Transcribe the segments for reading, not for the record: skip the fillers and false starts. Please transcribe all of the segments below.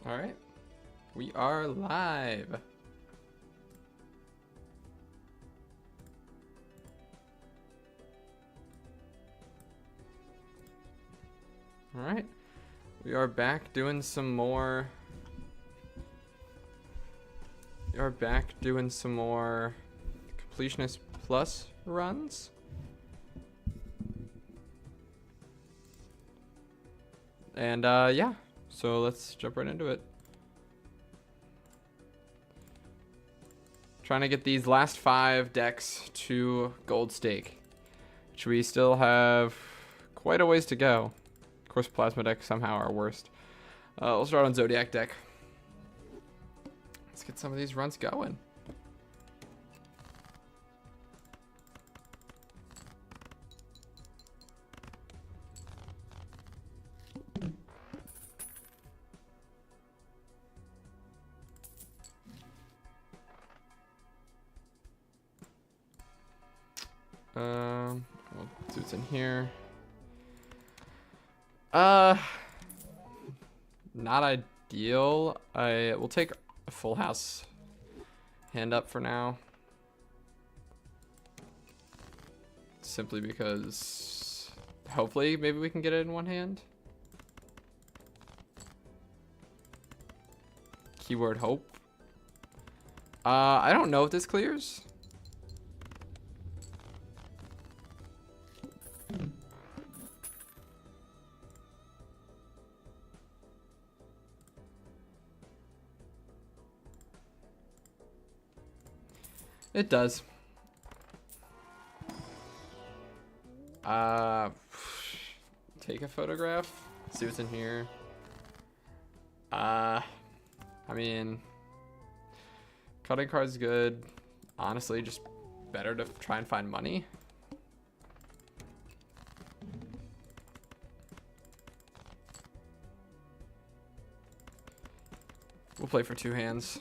All right, we are live. All right, we are back doing some more. We are back doing some more Completionist Plus runs. And yeah, so let's jump right into it. Trying to get these last 5 decks to gold stake, which we still have quite a ways to go. Of course, plasma deck somehow our worst. We'll start on Zodiac deck. Let's get some of these runs going. We'll see what's in here. Not ideal. I will take a full house hand up for now. Simply because hopefully maybe we can get it in one hand. Keyword hope. I don't know if this clears. It does. Take a photograph. See what's in here. I mean, cutting card's good. Honestly, just better to try and find money. We'll play for 2 hands.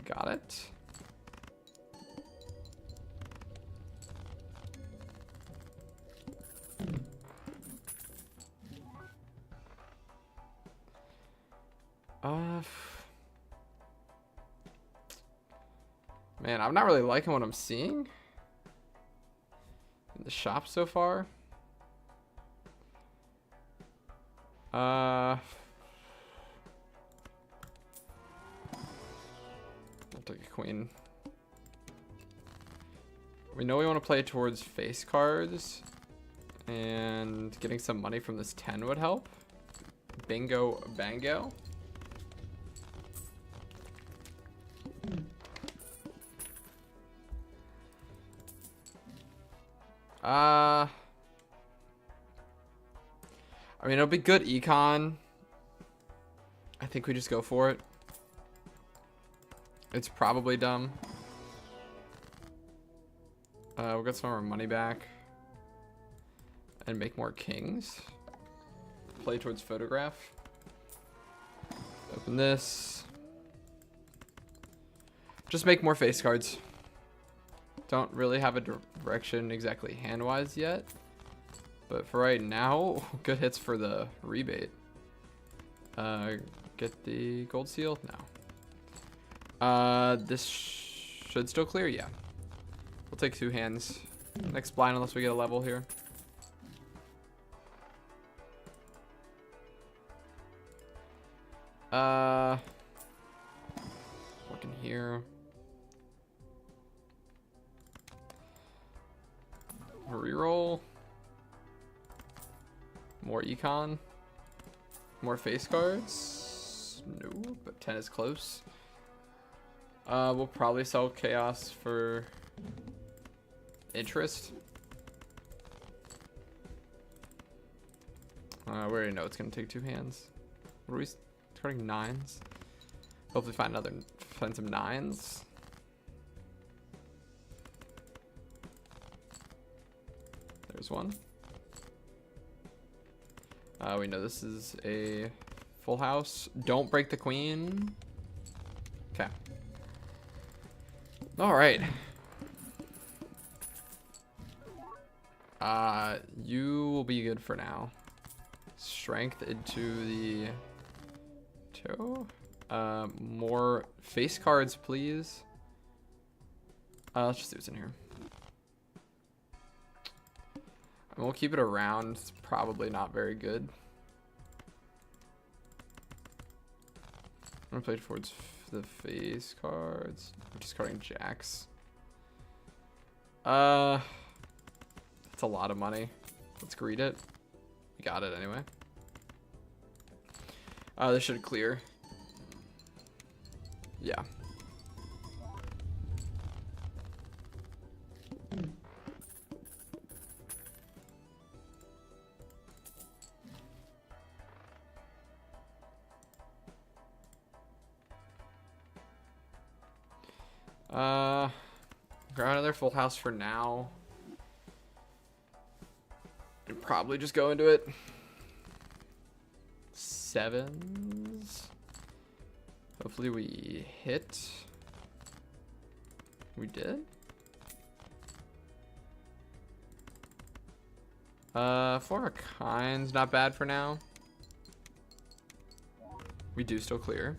Got it. Man, I'm not really liking what I'm seeing in the shop so far. I'll take a queen. We know we want to play towards face cards, and getting some money from this 10 would help. Bingo bango. I mean, it'll be good econ. I think we just go for it. It's probably dumb. We'll get some of our money back. And make more kings. Play towards photograph. Open this. Just make more face cards. Don't really have a direction exactly hand-wise yet. But for right now, good hits for the rebate. Get the gold seal? No. This should still clear, yeah. We'll take 2 hands. Next blind unless we get a level here. Looking here. Reroll. More econ. More face cards. No, but 10 is close. We'll probably sell chaos for interest. We already know it's gonna take 2 hands. What are we starting? 9s. Hopefully find some 9s. There's one. We know this is a full house. Don't break the queen. Okay. All right. You will be good for now. Strength into the two. More face cards, please. Let's just see what's in here. And we'll keep it around. It's probably not very good. I'm gonna play towards the face cards. I'm discarding jacks. That's a lot of money. Let's greet it. We got it anyway. This should clear. Yeah. Grab another full house for now. And probably just go into it. Sevens. Hopefully we hit. We did. Four of kinds, not bad for now. We do still clear.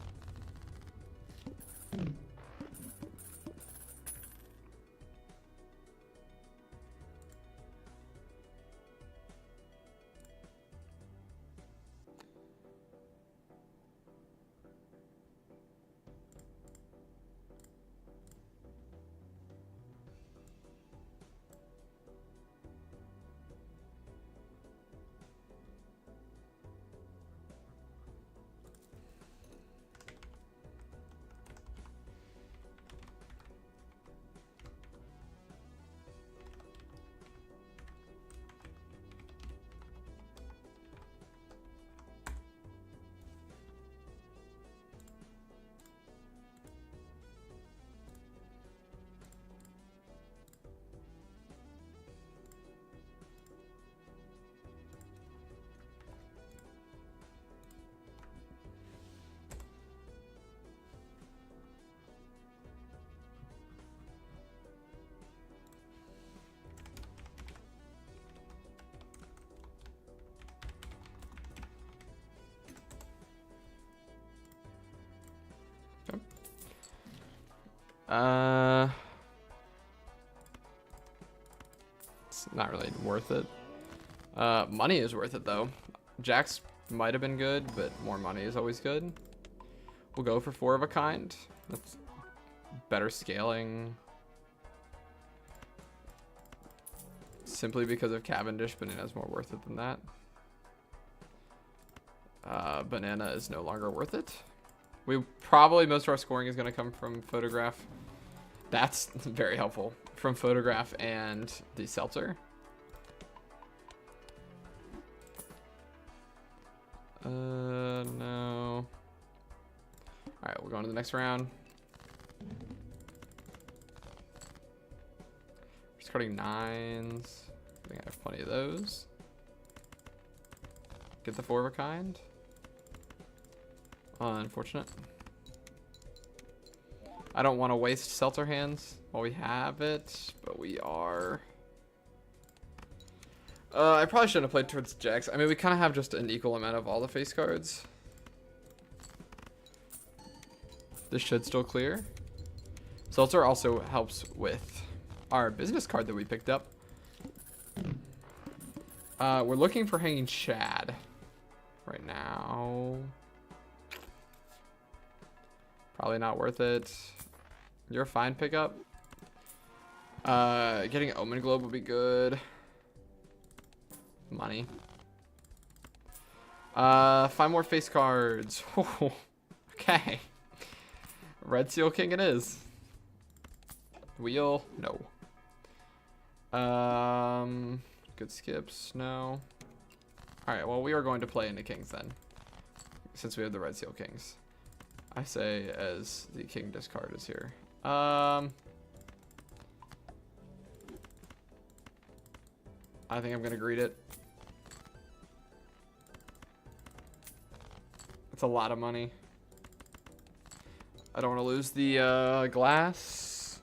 It's not really worth it. Money is worth it though. Jacks might have been good, but more money is always good. We'll go for four of a kind. That's better scaling. Simply because of Cavendish, Banana is more worth it than that. Banana is no longer worth it. We probably, most of our scoring is going to come from Photograph. That's very helpful. From Photograph and the Seltzer. No. Alright, we're going to the next round. Just cutting nines. I think I have plenty of those. Get the four of a kind. Unfortunate. I don't want to waste Seltzer hands while we have it, but we are. I probably shouldn't have played towards jacks. I mean, we kind of have just an equal amount of all the face cards. This should still clear. Seltzer also helps with our business card that we picked up. We're looking for hanging Chad right now. Probably not worth it. You're a fine pickup. Getting Omen Globe would be good. Money. 5 more face cards. Okay. Red Seal King it is. Wheel, no. Good skips, no. Alright, well we are going to play into Kings then. Since we have the Red Seal Kings. I say as the king discard is here. I think I'm gonna greet it. It's a lot of money. I don't want to lose the glass.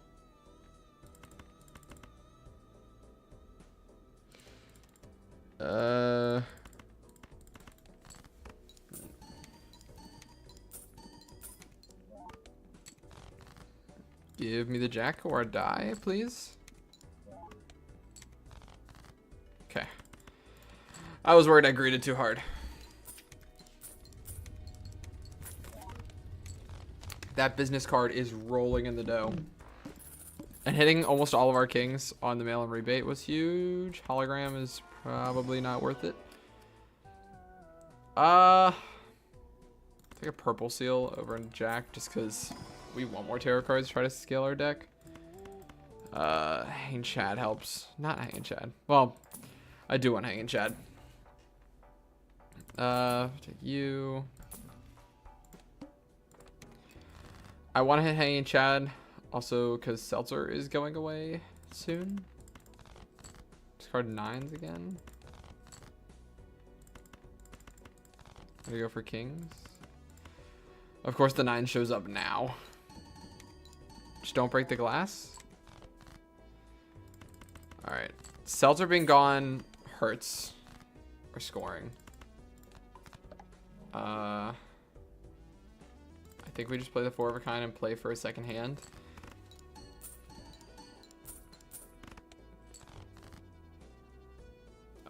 Give me the jack or die, please. Okay. I was worried I greeted too hard. That business card is rolling in the dough. And hitting almost all of our kings on the mail and rebate was huge. Hologram is probably not worth it. Take a purple seal over in jack just because we want more tarot cards to try to scale our deck. Hanging Chad helps. Not Hanging Chad. Well, I do want Hanging Chad. Take you. I want to hit Hanging Chad also because Seltzer is going away soon. Discard 9s again. I'm gonna go for kings. Of course the 9 shows up now. Just don't break the glass. Alright. Seltzer being gone hurts. Or scoring. I think we just play the 4 of a kind and play for a second hand.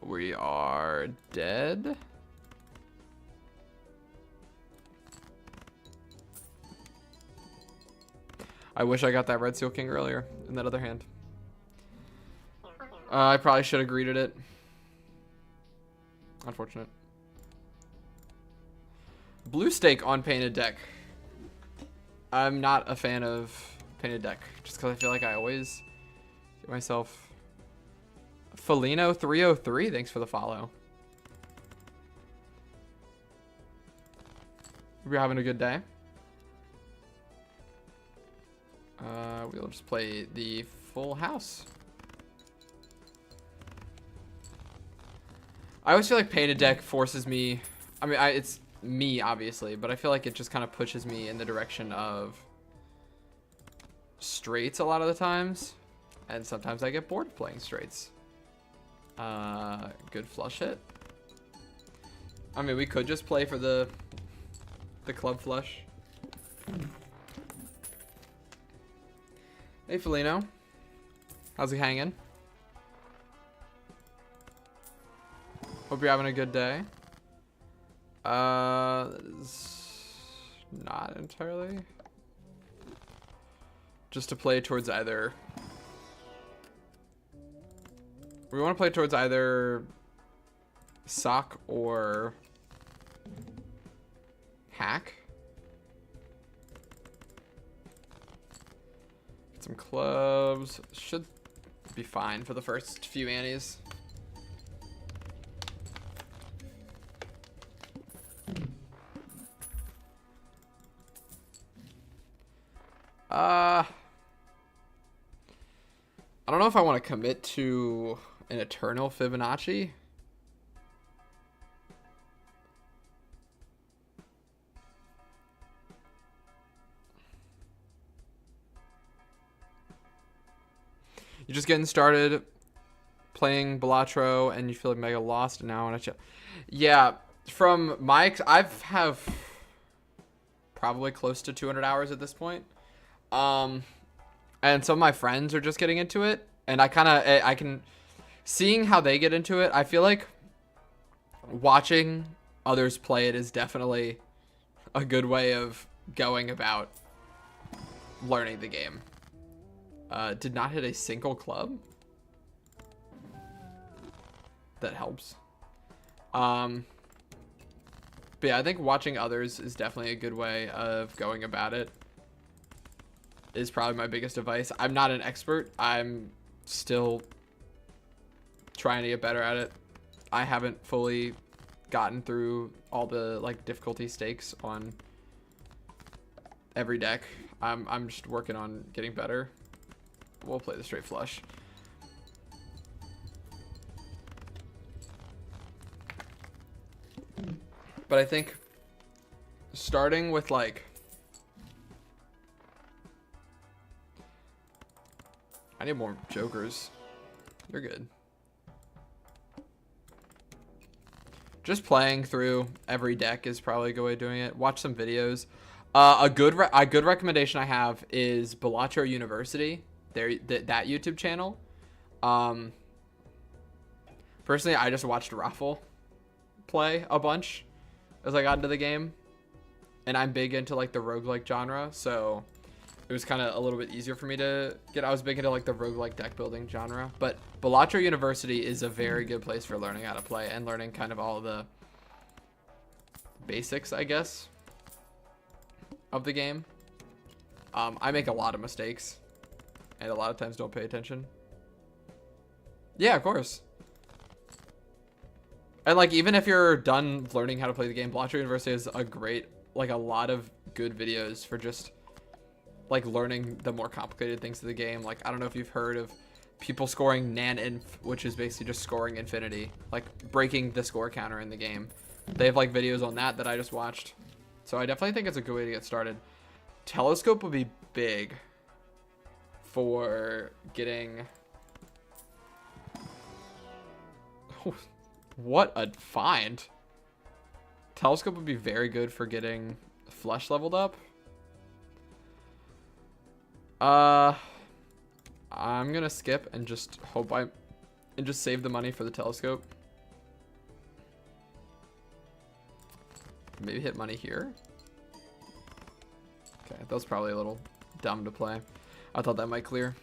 We are dead. I wish I got that red seal king earlier in that other hand. I probably should have greeted it. Unfortunate. Blue stake on painted deck. I'm not a fan of painted deck just because I feel like I always get myself. Felino 303, thanks for the follow. We're having a good day. We'll just play the full house. I always feel like painted deck forces me. I mean, it's me obviously, but I feel like it just kind of pushes me in the direction of straights a lot of the times, and sometimes I get bored playing straights. Good flush hit. I mean, we could just play for the club flush. Hey, Felino. How's he hanging? Hope you're having a good day. Not entirely. Just to play towards either. We want to play towards either sock or hack. Get some clubs. Should be fine for the first few antes. I don't know if I want to commit to an eternal Fibonacci. You're just getting started playing Balatro and you feel like mega lost and now I want to chill. Yeah, from my I've have probably close to 200 hours at this point. And some of my friends are just getting into it, and I can seeing how they get into it. I feel like watching others play it is definitely a good way of going about learning the game. Did not hit a single club. That helps. But yeah, I think watching others is definitely a good way of going about it. Is probably my biggest advice. I'm not an expert. I'm still trying to get better at it. I haven't fully gotten through all the like difficulty stakes on every deck. I'm just working on getting better. We'll play the straight flush. But I think starting with like I need more jokers. You're good. Just playing through every deck is probably a good way of doing it. Watch some videos. A good recommendation I have is Balatro University. That YouTube channel. Personally, I just watched Raffle play a bunch as I got into the game, and I'm big into like the roguelike genre, so it was kind of a little bit easier for me to get. I was big into like the roguelike deck building genre, but Balatro University is a very good place for learning how to play and learning kind of all the basics, I guess, of the game. I make a lot of mistakes and a lot of times don't pay attention. Yeah, of course. And like, even if you're done learning how to play the game, Balatro University has a great, like, a lot of good videos for just like learning the more complicated things of the game. Like, I don't know if you've heard of people scoring nan-inf, which is basically just scoring infinity, like breaking the score counter in the game. They have like videos on that I just watched. So I definitely think it's a good way to get started. Telescope would be big for getting... What a find. Telescope would be very good for getting flesh leveled up. I'm gonna skip and just just save the money for the telescope. Maybe hit money here. Okay, that was probably a little dumb to play. I thought that might clear.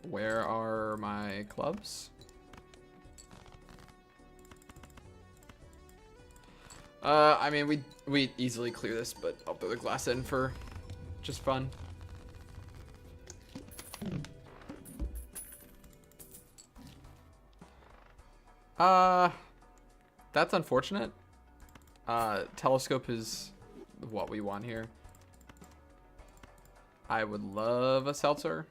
Where are my clubs? I mean, we easily clear this, but I'll throw the glass in for just fun. That's unfortunate. Telescope is what we want here. I would love a seltzer.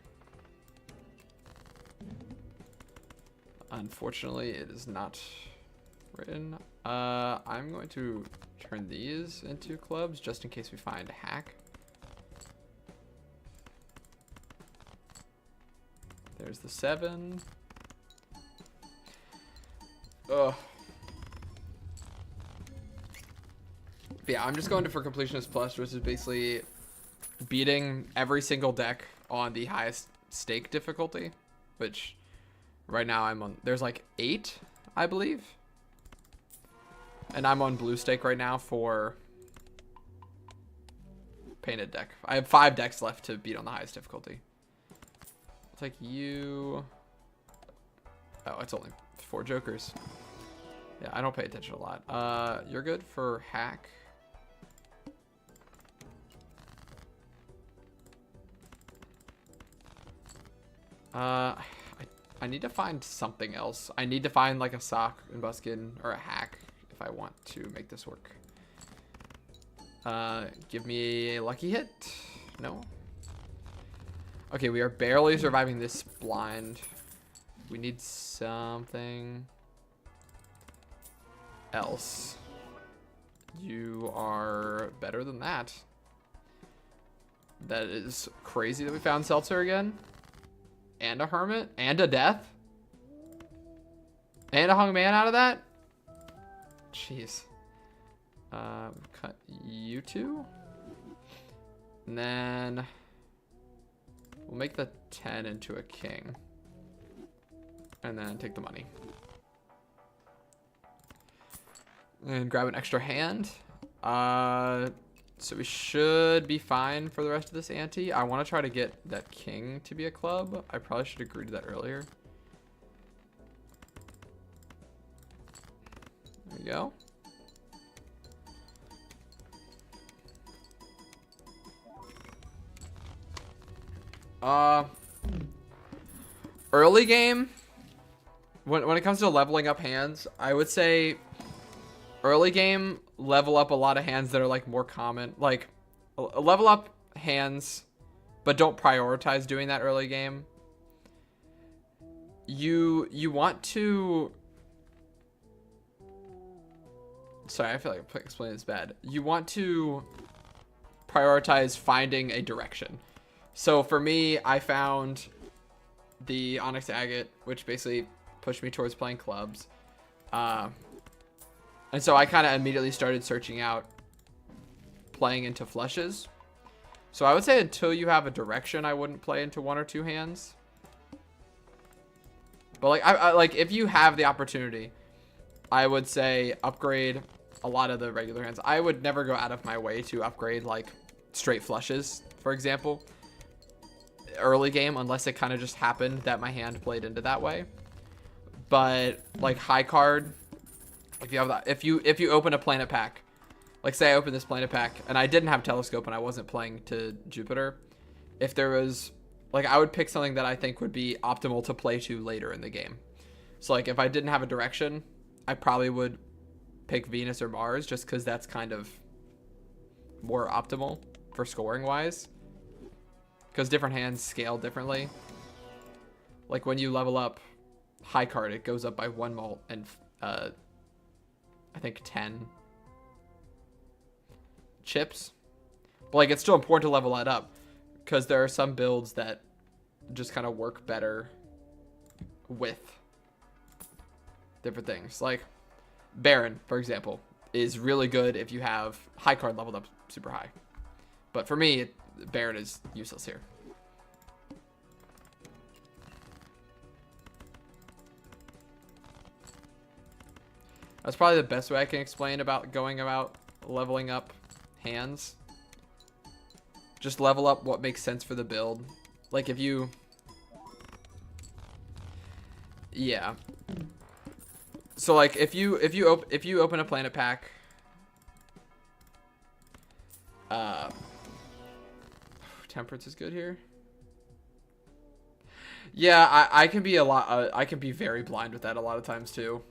Unfortunately, it is not written. I'm going to turn these into clubs just in case we find a hack. There's the 7. Ugh. Yeah, I'm just going for completionist plus, which is basically beating every single deck on the highest stake difficulty, which right now I'm on, there's like 8, I believe. And I'm on blue stake right now for painted deck. I have 5 decks left to beat on the highest difficulty. I'll take you. Oh, it's only 4 jokers. Yeah, I don't pay attention a lot. You're good for hack. I need to find something else. I need to find like a sock and buskin or a hack if I want to make this work. Give me a lucky hit. No. Okay, we are barely surviving this blind. We need something else. You are better than that. That is crazy that we found Seltzer again. And a hermit. And a death. And a hung man out of that. Jeez. Cut you 2. And then we'll make the 10 into a king. And then take the money. And grab an extra hand. So we should be fine for the rest of this ante. I want to try to get that king to be a club. I probably should have agreed to that earlier. There we go. Early game, when it comes to leveling up hands, I would say early game, level up a lot of hands that are like more common. Like level up hands, but don't prioritize doing that early game. You want to... Sorry, I feel like I'm explaining this bad. You want to prioritize finding a direction. So for me, I found the Onyx Agate, which basically pushed me towards playing clubs. And so I kind of immediately started searching out playing into flushes. So I would say until you have a direction, I wouldn't play into 1 or 2 hands. But like I like if you have the opportunity, I would say upgrade a lot of the regular hands. I would never go out of my way to upgrade like straight flushes, for example, early game, unless it kind of just happened that my hand played into that way. But like high card, if you have that, if you open a planet pack, like say I opened this planet pack and I didn't have telescope and I wasn't playing to Jupiter, if there was like, I would pick something that I think would be optimal to play to later in the game. So like if I didn't have a direction, I probably would pick Venus or Mars, just because that's kind of more optimal for scoring wise, because different hands scale differently. Like when you level up high card, it goes up by 1 mult and I think 10 chips. But like it's still important to level that up, because there are some builds that just kind of work better with different things. Like Baron, for example, is really good if you have high card leveled up super high. But for me, Baron is useless here. That's probably the best way I can explain about going about leveling up hands. Just level up what makes sense for the build. Like if you... Yeah. So like if you open a planet pack, Temperance is good here. Yeah, I can be I can be very blind with that a lot of times too.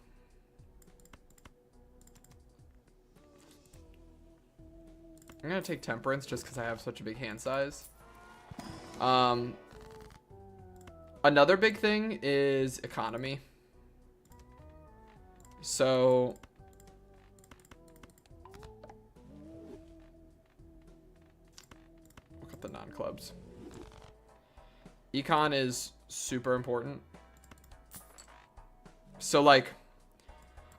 I'm gonna take Temperance just because I have such a big hand size. Another big thing is economy. So look at the non-clubs. Econ is super important. So like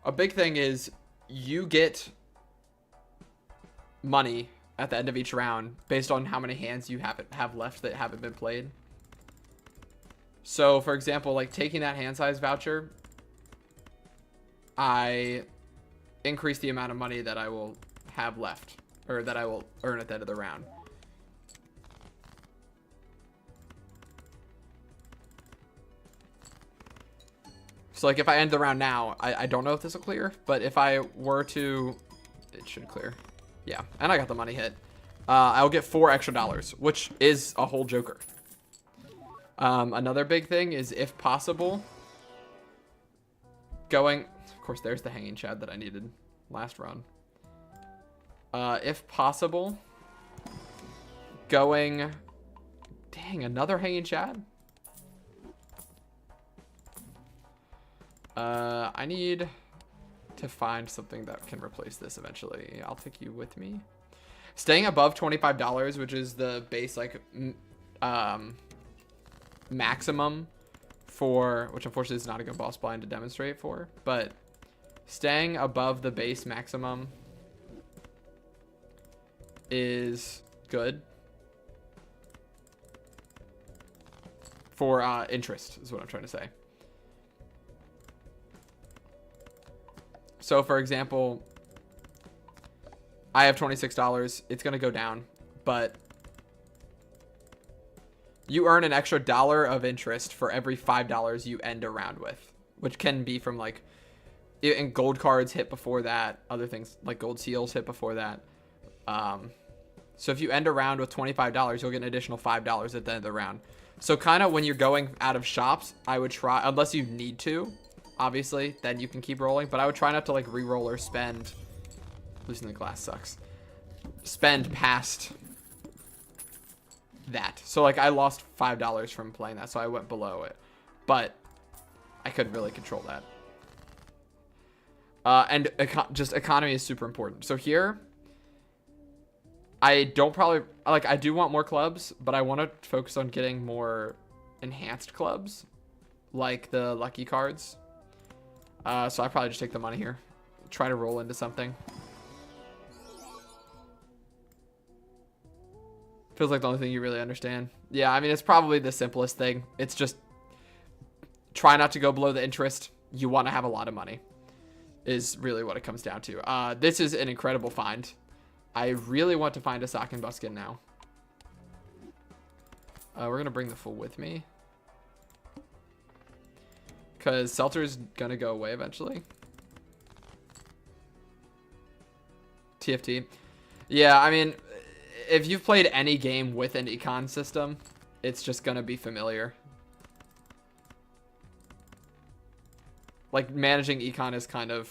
a big thing is you get money at the end of each round based on how many hands you have left that haven't been played. So for example, like taking that hand size voucher, I increase the amount of money that I will have left, or that I will earn at the end of the round. So like if I end the round now, I don't know if this will clear, but if I were to, it should clear. Yeah, and I got the money hit. I'll get $4 extra, which is a whole joker. Another big thing is, if possible, going... Of course, there's the hanging chad that I needed last run. If possible, going... Dang, another hanging chad? I need to find something that can replace this eventually. I'll take you with me. Staying above $25, which is the base, like, maximum for, which unfortunately is not a good boss blind to demonstrate for, but staying above the base maximum is good for interest, is what I'm trying to say. So for example, I have $26. It's going to go down, but you earn an extra $1 of interest for every $5 you end a round with, which can be from like, and gold cards hit before that, other things like gold seals hit before that. So if you end a round with $25, you'll get an additional $5 at the end of the round. So kind of when you're going out of shops, I would try, unless you need to, obviously, then you can keep rolling, but I would try not to like re-roll or spend. Losing the glass sucks. Spend past that. So like I lost $5 from playing that, so I went below it, but I couldn't really control that. And just economy is super important. So here, I don't probably, like, I do want more clubs, but I want to focus on getting more enhanced clubs, like the lucky cards. So I probably just take the money here. Try to roll into something. Feels like the only thing you really understand. Yeah, I mean, it's probably the simplest thing. It's just try not to go below the interest. You want to have a lot of money is really what it comes down to. This is an incredible find. I really want to find a sock and buskin now. We're going to bring the full with me. Because Seltzer's going to go away eventually. TFT. Yeah, I mean, if you've played any game with an econ system, it's just going to be familiar. Like, managing econ is kind of...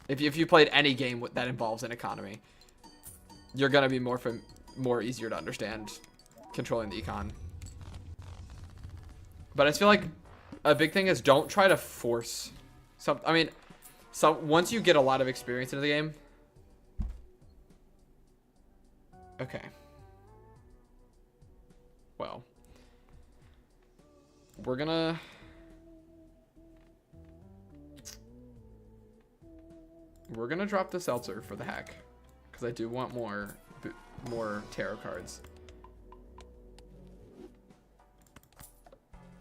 If you played any game that involves an economy, you're going to be more easier to understand controlling the econ. But I just feel like a big thing is don't try to force some... I mean, once you get a lot of experience into the game... Okay. Well. We're gonna... We're gonna drop the Seltzer for the hack. Because I do want more tarot cards.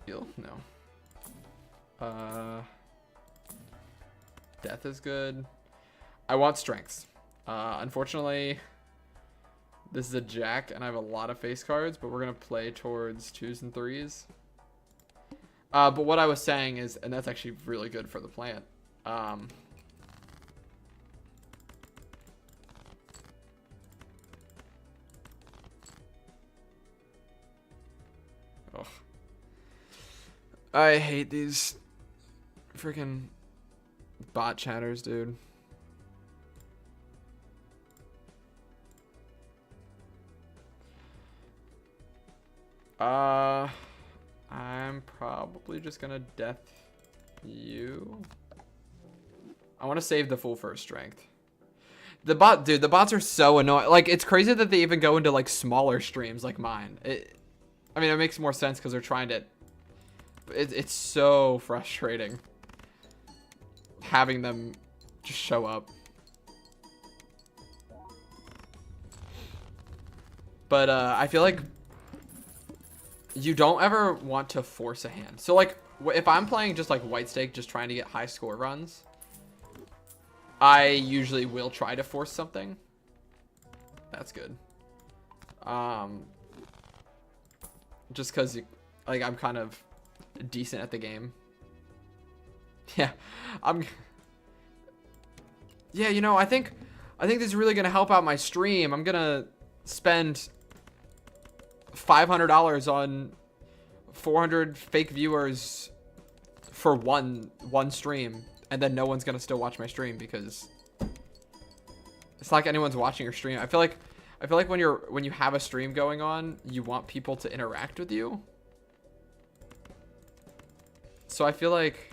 Heal? No. Death is good. I want strengths. Unfortunately, this is a jack, and I have a lot of face cards, but we're gonna play towards 2s and 3s. But what I was saying is, and that's actually really good for the plant. Oh. I hate these freaking bot chatters, dude. I'm probably just gonna death you. I want to save the full first strength. The bots are so annoying. Like, it's crazy that they even go into like smaller streams like mine. I mean, it makes more sense because they're trying to. It's so frustrating having them just show up. But I feel like you don't ever want to force a hand. So like, if I'm playing just like white stake, just trying to get high score runs, I usually will try to force something. That's good. Just because like I'm kind of decent at the game. Yeah, yeah, you know, I think this is really gonna help out my stream. I'm gonna spend $500 on 400 fake viewers for one stream, and then no one's gonna still watch my stream because it's not like anyone's watching your stream. I feel like when you have a stream going on, you want people to interact with you. So I feel like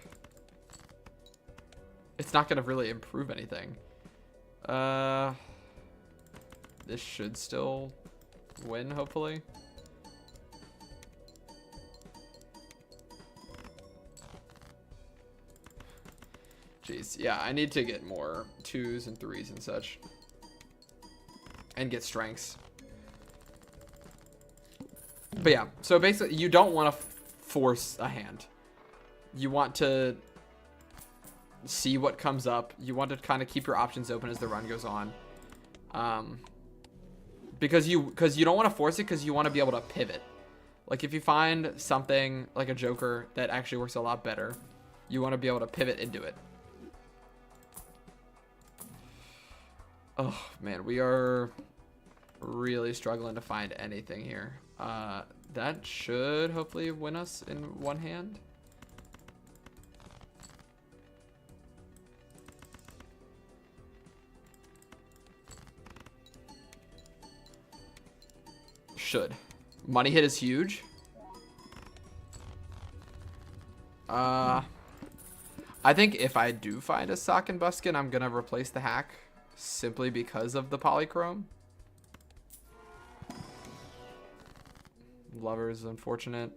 it's not gonna really improve anything. This should still win, hopefully. Jeez, yeah, I need to get more 2s and 3s and such. And get strengths. But yeah, so basically you don't want to force a hand. You want to see what comes up. You want to kind of keep your options open as the run goes on. Because you don't want to force it because you want to be able to pivot. Like if you find something like a joker that actually works a lot better, you want to be able to pivot into it. Oh man, we are really struggling to find anything here. That should hopefully win us in one hand. Should. Money hit is huge. I think if I do find a sock and buskin, I'm gonna replace the hack simply because of the polychrome. Lover is unfortunate.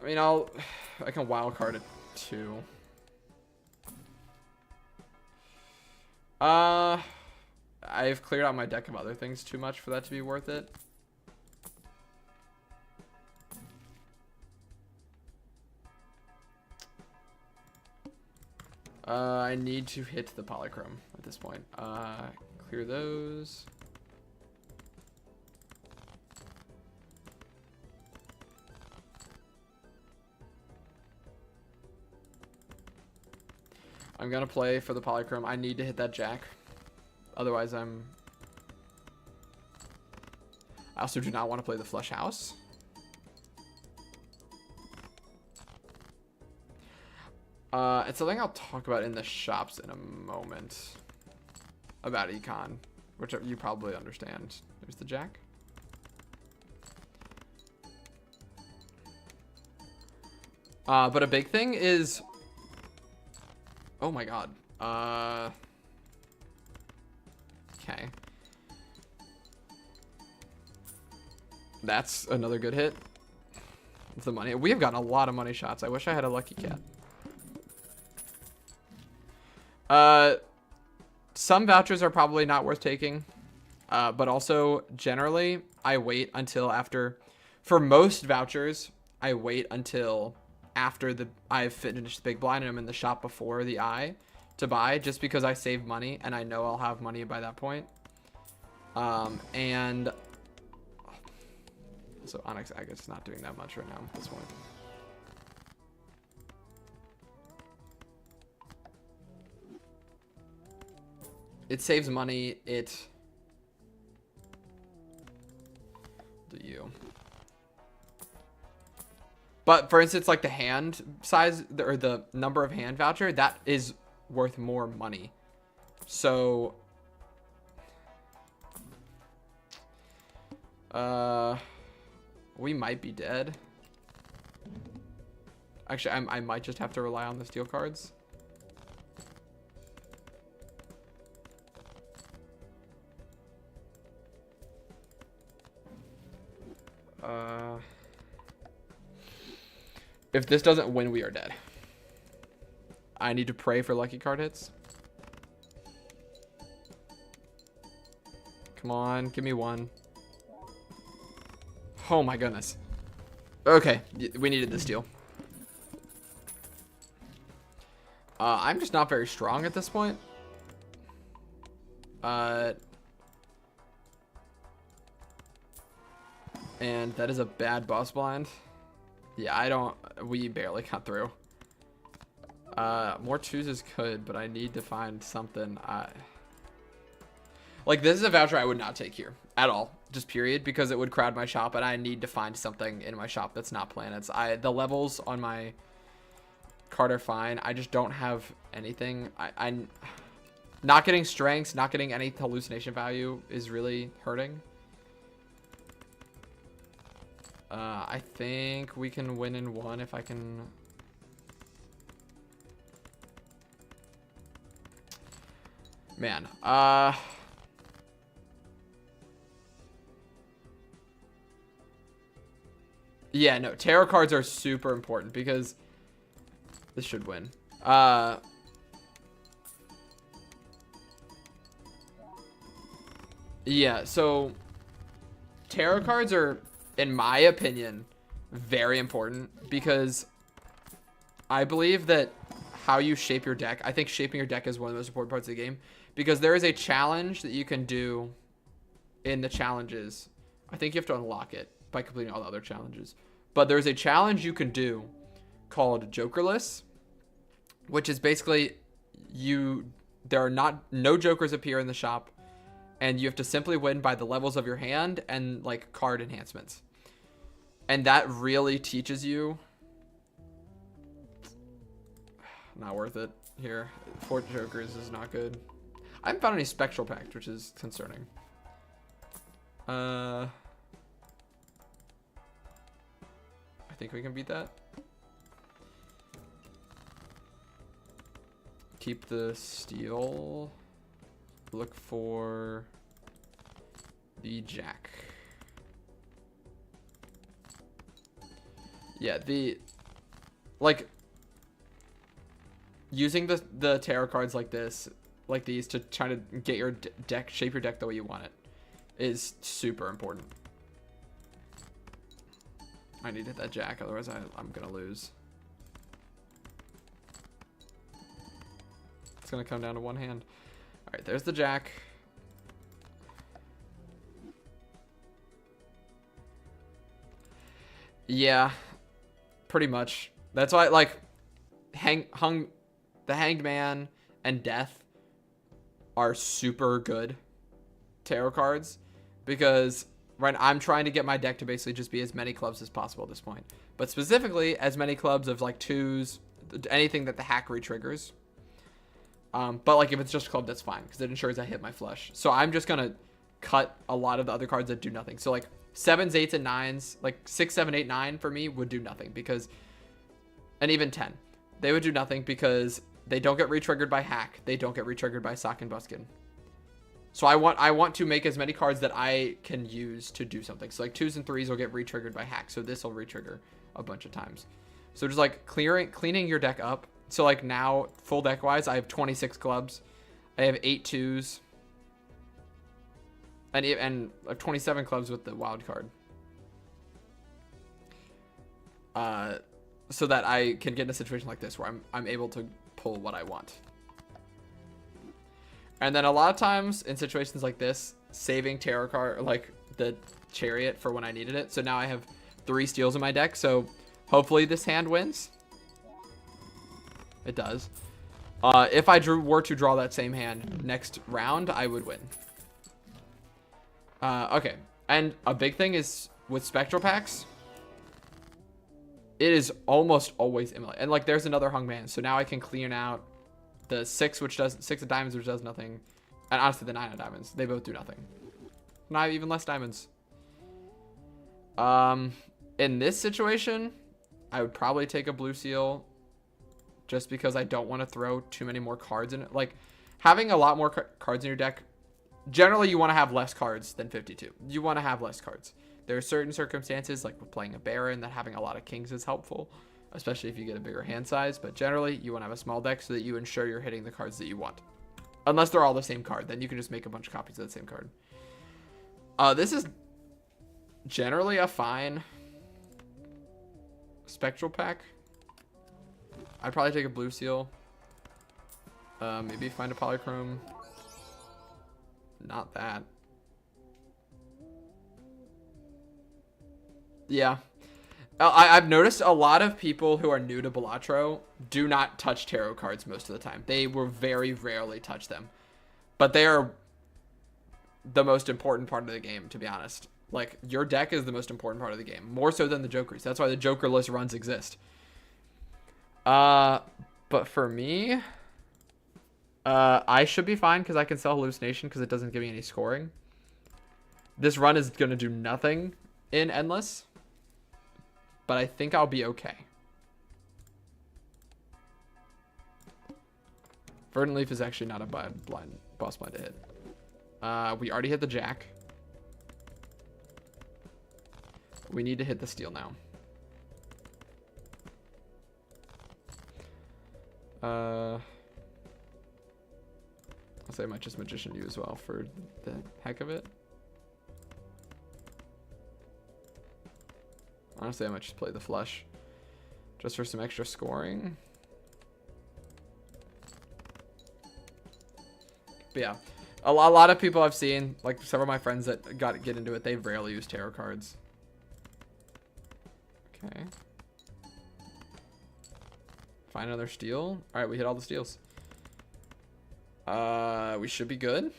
I mean, I can wild card it too. I've cleared out my deck of other things too much for that to be worth it. I need to hit the polychrome at this point. Clear those. I'm gonna play for the polychrome. I need to hit that jack. Otherwise, I also do not want to play the flush house. It's something I'll talk about in the shops in a moment. About econ, which you probably understand. There's the jack. But a big thing is... Oh my god. Okay. That's another good hit. It's the money. We have gotten a lot of money shots. I wish I had a lucky cat. Some vouchers are probably not worth taking. But also, generally, I wait until after... For most vouchers, I wait until after I've finished the big blind and I'm in the shop before the eye to buy, just because I save money and I know I'll have money by that point. And so Onyx Agate's not doing that much right now at this point. It saves money. It do you. But for instance, like the hand size or the number of hand voucher, that is worth more money. So, we might be dead. Actually, I might just have to rely on the steel cards. If this doesn't win, we are dead. I need to pray for lucky card hits. Come on, give me one. Oh my goodness. Okay, we needed this deal. I'm just not very strong at this point. And that is a bad boss blind. Yeah, we barely got through. More twos is good, but I need to find something. Like, this is a voucher I would not take here at all, just period, because it would crowd my shop, and I need to find something in my shop that's not planets. The levels on my card are fine. I just don't have anything. I'm not getting strengths, not getting any hallucination value is really hurting. I think we can win in one if I can. Man, yeah, no, tarot cards are super important because this should win. Yeah, so tarot cards are, in my opinion, very important because I believe that how you shape your deck, I think shaping your deck is one of the most important parts of the game because there is a challenge that you can do in the challenges. I think you have to unlock it by completing all the other challenges. But there's a challenge you can do called Jokerless, which is basically there are no jokers appear in the shop, and you have to simply win by the levels of your hand and like card enhancements. And that really teaches you. Not worth it here. 4 jokers is not good. I haven't found any spectral pact, which is concerning. I think we can beat that. Keep the steel. Look for the jack. Yeah, like using the tarot cards like this, like these, to try to get your deck, shape your deck the way you want it, is super important. I need to hit that jack, otherwise I'm gonna lose. It's gonna come down to one hand. All right, there's the jack. Yeah, pretty much. That's why, like, the Hanged Man and Death are super good tarot cards, because right, I'm trying to get my deck to basically just be as many clubs as possible at this point, but specifically as many clubs of like twos, anything that the hack re-triggers. But like if it's just a club, that's fine, because it ensures I hit my flush. So I'm just gonna cut a lot of the other cards that do nothing. So like 7s, 8s, and 9s, like 6, 7, 8, 9 for me would do nothing, because, and even 10, they would do nothing because they don't get re-triggered by hack. They don't get re-triggered by sock and buskin. So I want to make as many cards that I can use to do something. So like 2s and 3s will get re-triggered by hack. So this will re-trigger a bunch of times. So just like cleaning your deck up. So like now, full deck wise, I have 26 clubs. I have 8 2s. And 27 clubs with the wild card. So that I can get in a situation like this where I'm able to pull what I want. And then a lot of times in situations like this, saving tarot card, like the chariot, for when I needed it. So now I have 3 steals in my deck. So hopefully this hand wins. It does. If I were to draw that same hand next round, I would win. Okay. And a big thing is with spectral packs, it is almost always immolate. And like there's another hung man. So now I can clean out the 6, which does 6 of diamonds, which does nothing. And honestly, the 9 of diamonds, they both do nothing. Not even less diamonds. In this situation, I would probably take a blue seal, just because I don't want to throw too many more cards in it. Like having a lot more cards in your deck, generally you want to have less cards than 52. You want to have less cards. There are certain circumstances, like with playing a Baron, that having a lot of kings is helpful, especially if you get a bigger hand size. But generally, you want to have a small deck so that you ensure you're hitting the cards that you want. Unless they're all the same card, then you can just make a bunch of copies of the same card. This is generally a fine spectral pack. I'd probably take a blue seal. Maybe find a polychrome. Not that. Yeah. I've noticed a lot of people who are new to Balatro do not touch tarot cards most of the time. They will very rarely touch them. But they are the most important part of the game, to be honest. Like, your deck is the most important part of the game. More so than the Jokers. That's why the Joker-less runs exist. But for me, I should be fine because I can sell Hallucination because it doesn't give me any scoring. This run is going to do nothing in Endless. But I think I'll be okay. Verdant Leaf is actually not a bad boss blind to hit. We already hit the jack. We need to hit the steel now. I'll say I might just Magician you as well for the heck of it. Honestly, I might just play the flush just for some extra scoring. But yeah, a lot of people I've seen, like several of my friends that get into it, they rarely use tarot cards. Okay. Find another steal. All right, we hit all the steals. We should be good.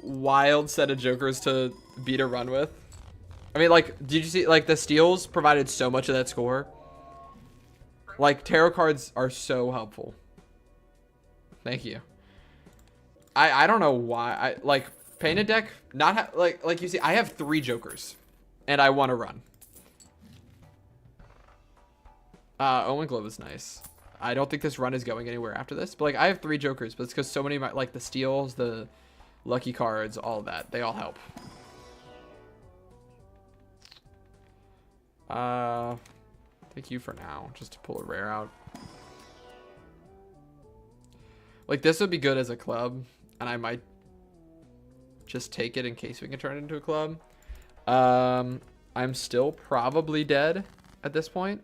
Wild set of Jokers to beat a run with. I mean, like, did you see, like, the steals provided so much of that score? Like, tarot cards are so helpful. Thank you. I don't know why. Like, painted deck, not, like you see, I have 3 Jokers. And I want to run. Owen Globe is nice. I don't think this run is going anywhere after this. But, like, I have 3 Jokers. But it's because so many of my, like, the steals, the lucky cards, all of that, they all help. Take you for now, just to pull a rare out. Like, this would be good as a club, and I might just take it in case we can turn it into a club. I'm still probably dead at this point.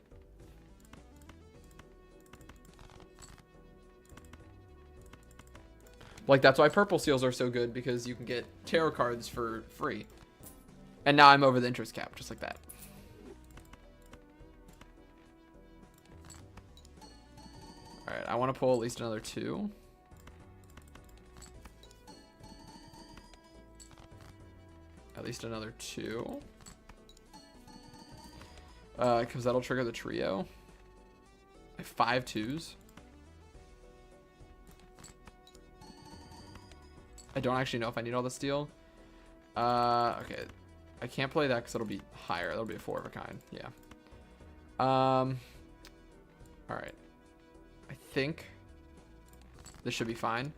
Like, that's why purple seals are so good, because you can get tarot cards for free. And now I'm over the interest cap, just like that. Alright, I want to pull at least another 2. At least another 2. Because that'll trigger the trio. I have 5 2s. I don't actually know if I need all the steel. Okay. I can't play that because it'll be higher. That'll be a 4 of a kind. Yeah. Alright. I think this should be fine.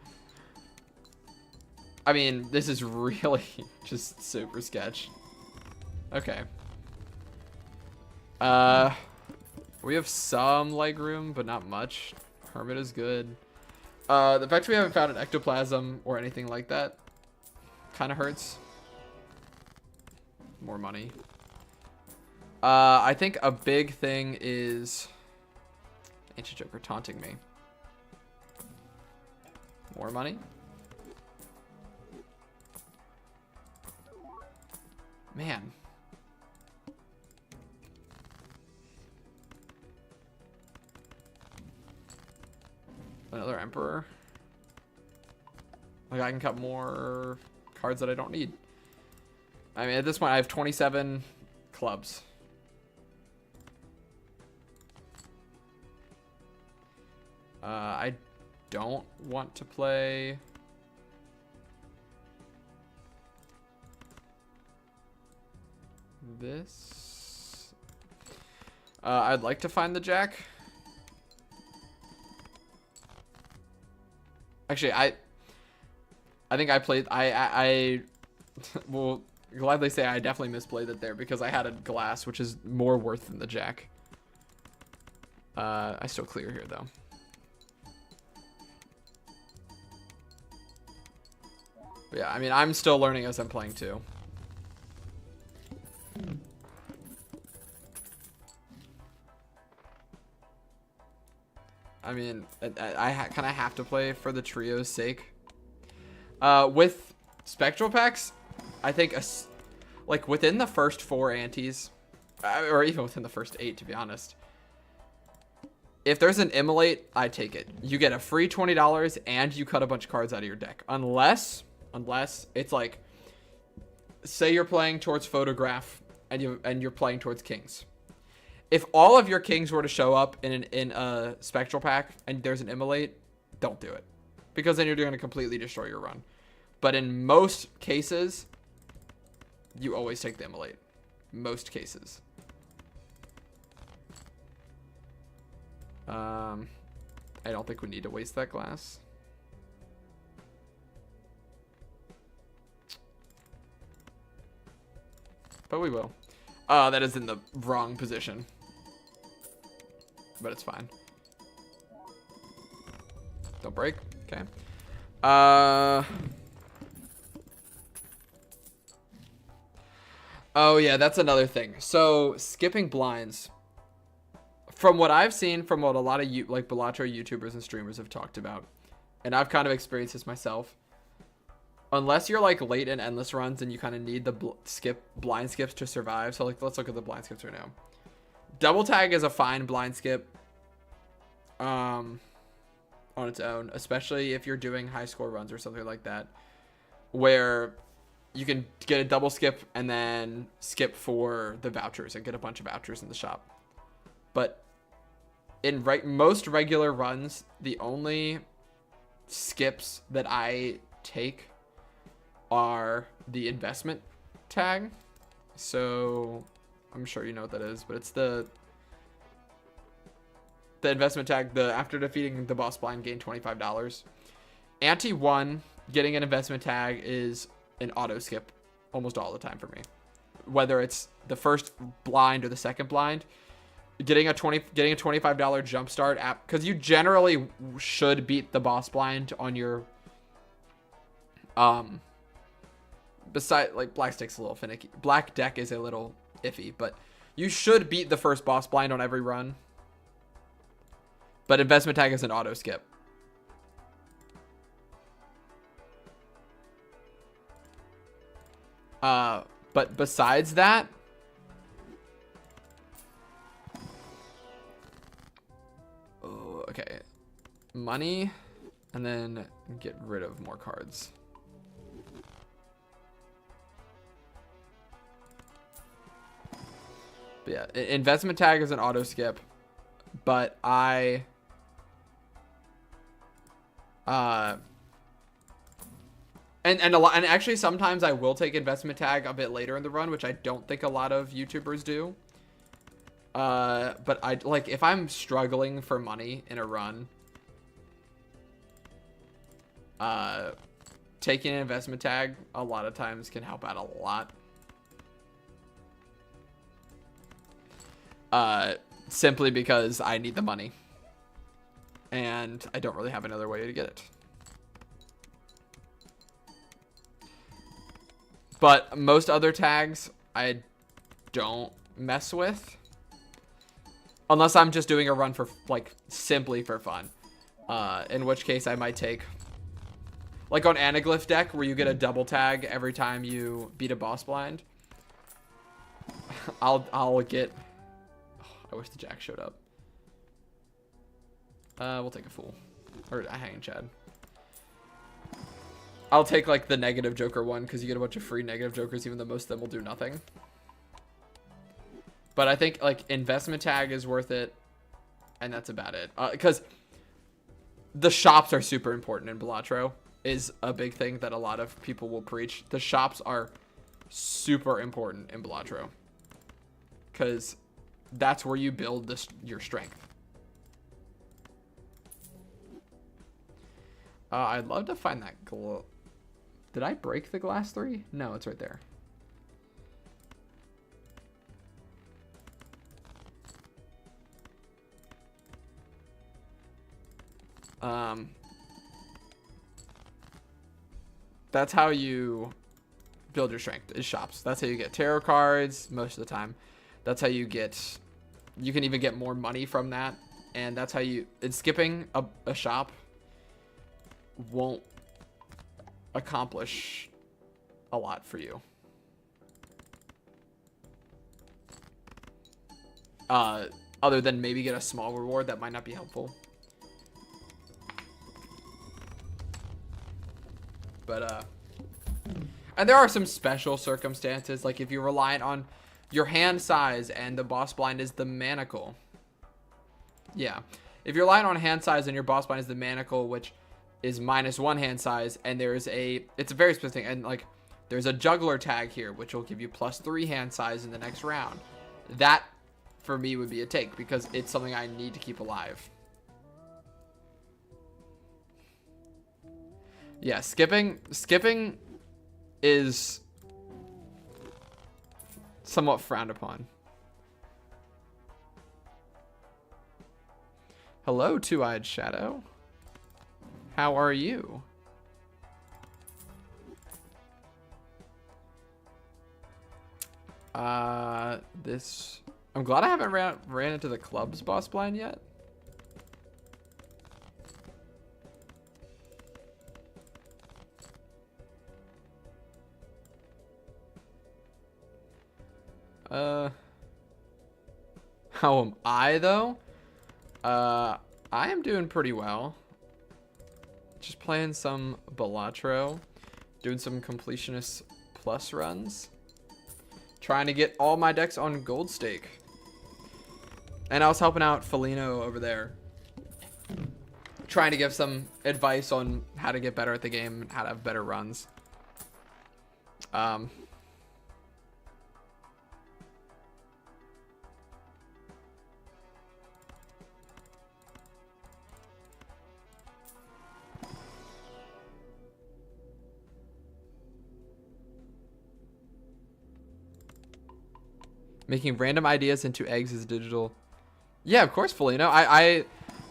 I mean, this is really just super sketch. Okay. We have some leg room, but not much. Hermit is good. The fact we haven't found an ectoplasm or anything like that kind of hurts. More money. I think a big thing is Ancient Joker taunting me. More money. Man. Another Emperor. Like, I can cut more cards that I don't need. I mean, at this point, I have 27 clubs. I don't want to play... this. I'd like to find the Jack. Actually, I think I played... I will gladly say I definitely misplayed it there because I had a glass, which is more worth than the Jack. I still clear here, though. But yeah, I mean, I'm still learning as I'm playing, too. I mean, I kind of have to play for the trio's sake. With spectral packs, I think like within the first 4 antes, or even within the first 8, to be honest, if there's an immolate, I take it. You get a free $20 and you cut a bunch of cards out of your deck, unless it's like, say you're playing towards photograph and you're playing towards kings. If all of your kings were to show up in a spectral pack and there's an immolate, don't do it, because then you're going to completely destroy your run. But in most cases, you always take the immolate. Most cases. I don't think we need to waste that glass. But we will. That is in the wrong position. But it's fine. Don't break. Okay. Oh yeah, that's another thing. So skipping blinds. From what I've seen, from what a lot of like Balatro YouTubers and streamers have talked about, and I've kind of experienced this myself. Unless you're like late in endless runs and you kind of need the blind skips to survive. So like, let's look at the blind skips right now. Double tag is a fine blind skip on its own, especially if you're doing high score runs or something like that, where you can get a double skip and then skip for the vouchers and get a bunch of vouchers in the shop. But in most regular runs, the only skips that I take are the investment tag. So I'm sure you know what that is, but it's the investment tag. The after defeating the boss blind, gain $25. Ante 1, getting an investment tag is an auto skip almost all the time for me. whether it's the first blind or the second blind, getting a $25 jump start app, because you generally should beat the boss blind on your beside, like, black stick's a little finicky. Black deck is a little iffy, but you should beat the first boss blind on every run. But investment tag is an auto skip. But besides that, oh, okay, money, and then get rid of more cards. But yeah, investment tag is an auto skip, but and actually sometimes I will take investment tag a bit later in the run, which I don't think a lot of YouTubers do. But I like, if I'm struggling for money in a run, taking an investment tag a lot of times can help out a lot. Simply because I need the money and I don't really have another way to get it. But most other tags I don't mess with unless I'm just doing a run for, like, simply for fun. In which case I might take, like, on Anaglyph deck where you get a double tag every time you beat a boss blind. I'll get, oh, I wish the jack showed up. We'll take a fool or a hanging chad. I'll take, like, the negative joker one because you get a bunch of free negative jokers, even though most of them will do nothing. But I think, like, investment tag is worth it, and that's about it. Because the shops are super important in Balatro, is a big thing that a lot of people will preach. The shops are super important in Balatro because that's where you build your strength. I'd love to find that glow. Did I break the glass 3? No, it's right there. That's how you build your strength, is shops. That's how you get tarot cards most of the time. That's how you get, you can even get more money from that. And that's how you, and skipping a shop won't accomplish a lot for you. Other than maybe get a small reward that might not be helpful. But and there are some special circumstances, like if you're reliant on your hand size and the boss blind is the manacle. Yeah, if you're relying on hand size and your boss blind is the manacle, which is -1 hand size, and there's it's a very specific, and like there's a juggler tag here which will give you +3 hand size in the next round. That for me would be a take because it's something I need to keep alive. Yeah, skipping is somewhat frowned upon. Hello, Two-Eyed Shadow. How are you? I'm glad I haven't ran into the club's boss blind yet. How am I though? I am doing pretty well. Just playing some Balatro, doing some completionist plus runs, trying to get all my decks on gold stake. And I was helping out Felino over there, trying to give some advice on how to get better at the game, how to have better runs. Making random ideas into eggs is digital. Yeah, of course, Felino.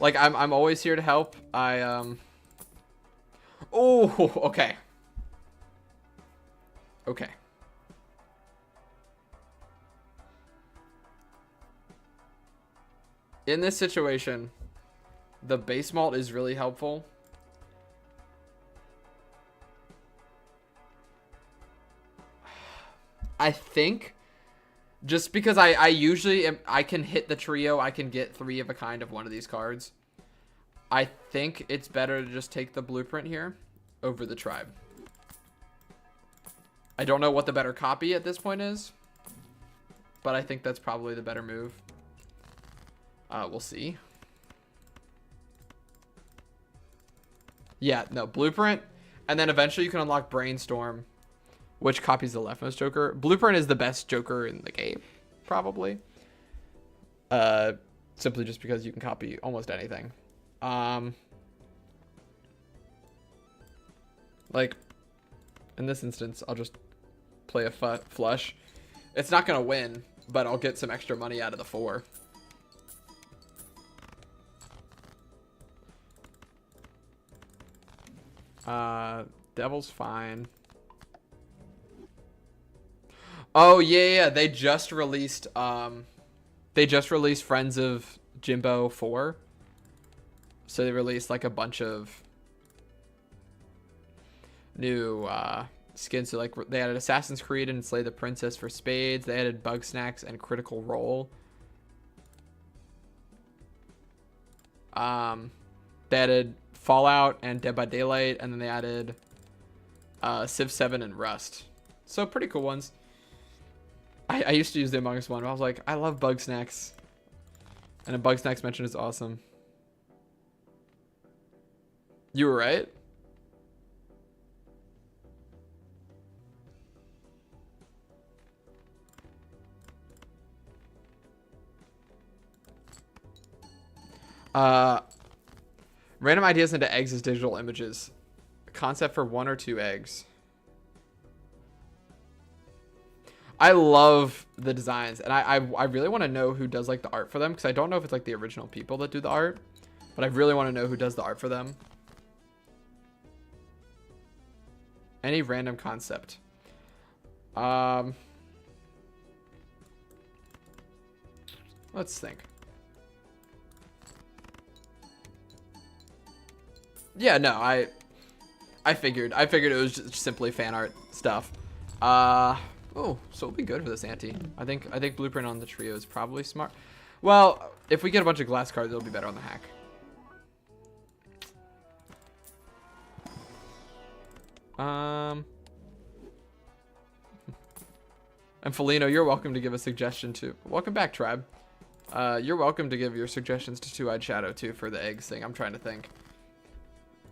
I'm always here to help. Oh, okay. Okay. In this situation, the base malt is really helpful. I think just because I usually I can hit the trio, I can get 3 of a kind of one of these cards. I think it's better to just take the blueprint here over the tribe. I don't know what the better copy at this point is, but I think that's probably the better move. We'll see. Yeah, no, blueprint, and then eventually you can unlock brainstorm, which copies the leftmost joker. Blueprint is the best joker in the game, probably. Simply just because you can copy almost anything. Like, in this instance, I'll just play a flush. It's not going to win, but I'll get some extra money out of the 4. Devil's fine. Oh, yeah, they just released, Friends of Jimbo 4. So they released, like, a bunch of new, skins. So, like, they added Assassin's Creed and Slay the Princess for spades. They added Bug Snacks and Critical Role. They added Fallout and Dead by Daylight, and then they added Civ 7 and Rust. So pretty cool ones. I used to use the Among Us one, but I was like, I love Bug Snacks. And a Bug Snacks mention is awesome. You were right. Random ideas into eggs as digital images. Concept for 1 or 2 eggs. I love the designs, and I really want to know who does like the art for them, because I don't know if it's like the original people that do the art, but I really want to know who does the art for them. Any random concept. Let's think. Yeah, no, I figured it was just simply fan art stuff. Oh, so it'll be good for this ante. I think blueprint on the trio is probably smart. Well, if we get a bunch of glass cards, it'll be better on the hack. And Felino, you're welcome to give a suggestion too. Welcome back, tribe. You're welcome to give your suggestions to Two-Eyed Shadow too for the eggs thing. I'm trying to think.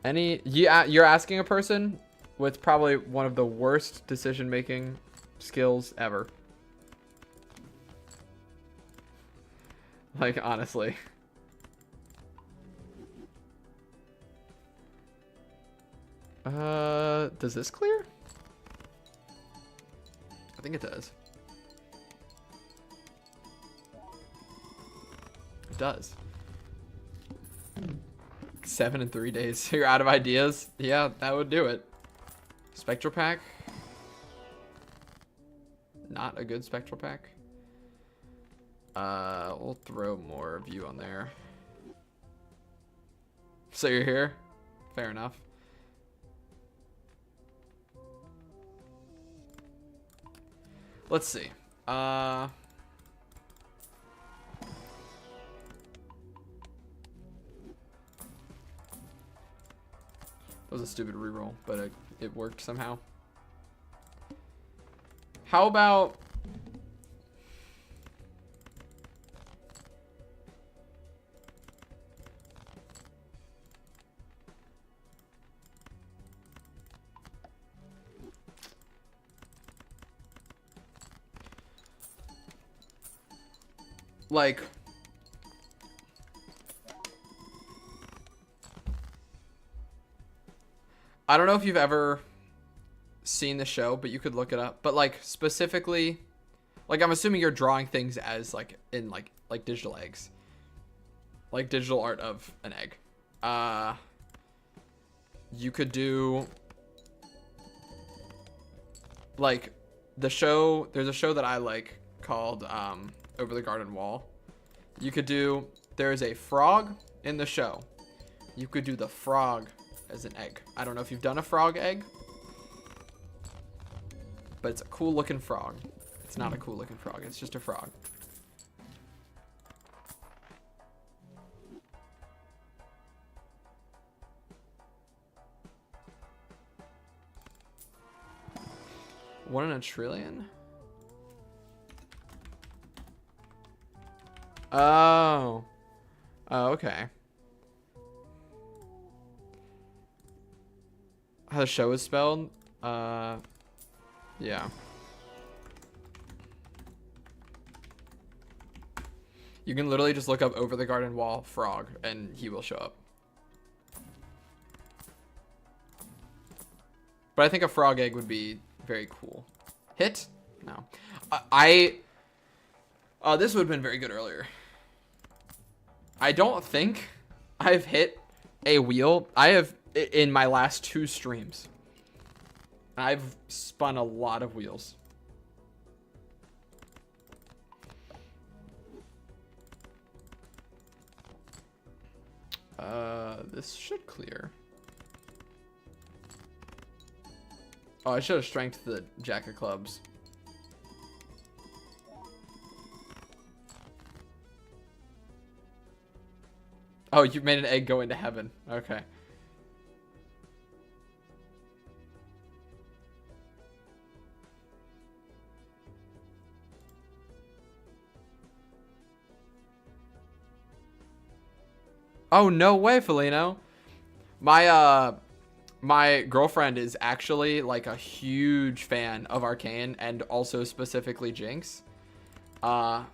You're asking a person with probably one of the worst decision-making skills ever. Like, honestly. Does this clear? I think it does. It does. 7 in 3 days. You're out of ideas? Yeah, that would do it. Spectral pack. Not a good spectral pack. We'll throw more of you on there. So you're here? Fair enough. Let's see. That was a stupid reroll, but it worked somehow. How about... like... I don't know if you've ever seen the show, but you could look it up. But like specifically Like, I'm assuming you're drawing things as like in like digital eggs, like digital art of an egg. You could do like the show. There's a show that I like called Over the Garden Wall. You could do, there's a frog in the show. You could do the frog as an egg. I don't know if you've done a frog egg, but it's a cool looking frog. It's not a cool looking frog. It's just a frog. One in a trillion? Oh. Oh, okay. How the show is spelled? Yeah. You can literally just look up Over the Garden Wall frog and he will show up. But I think a frog egg would be very cool. Hit? No. This would have been very good earlier. I don't think I've hit a wheel. I have in my last 2 streams. I've spun a lot of wheels. This should clear. Oh, I should have strength the Jack of Clubs. Oh, you made an egg go into heaven. Okay. Oh, no way, Felino. My girlfriend is actually like a huge fan of Arcane and also specifically Jinx. I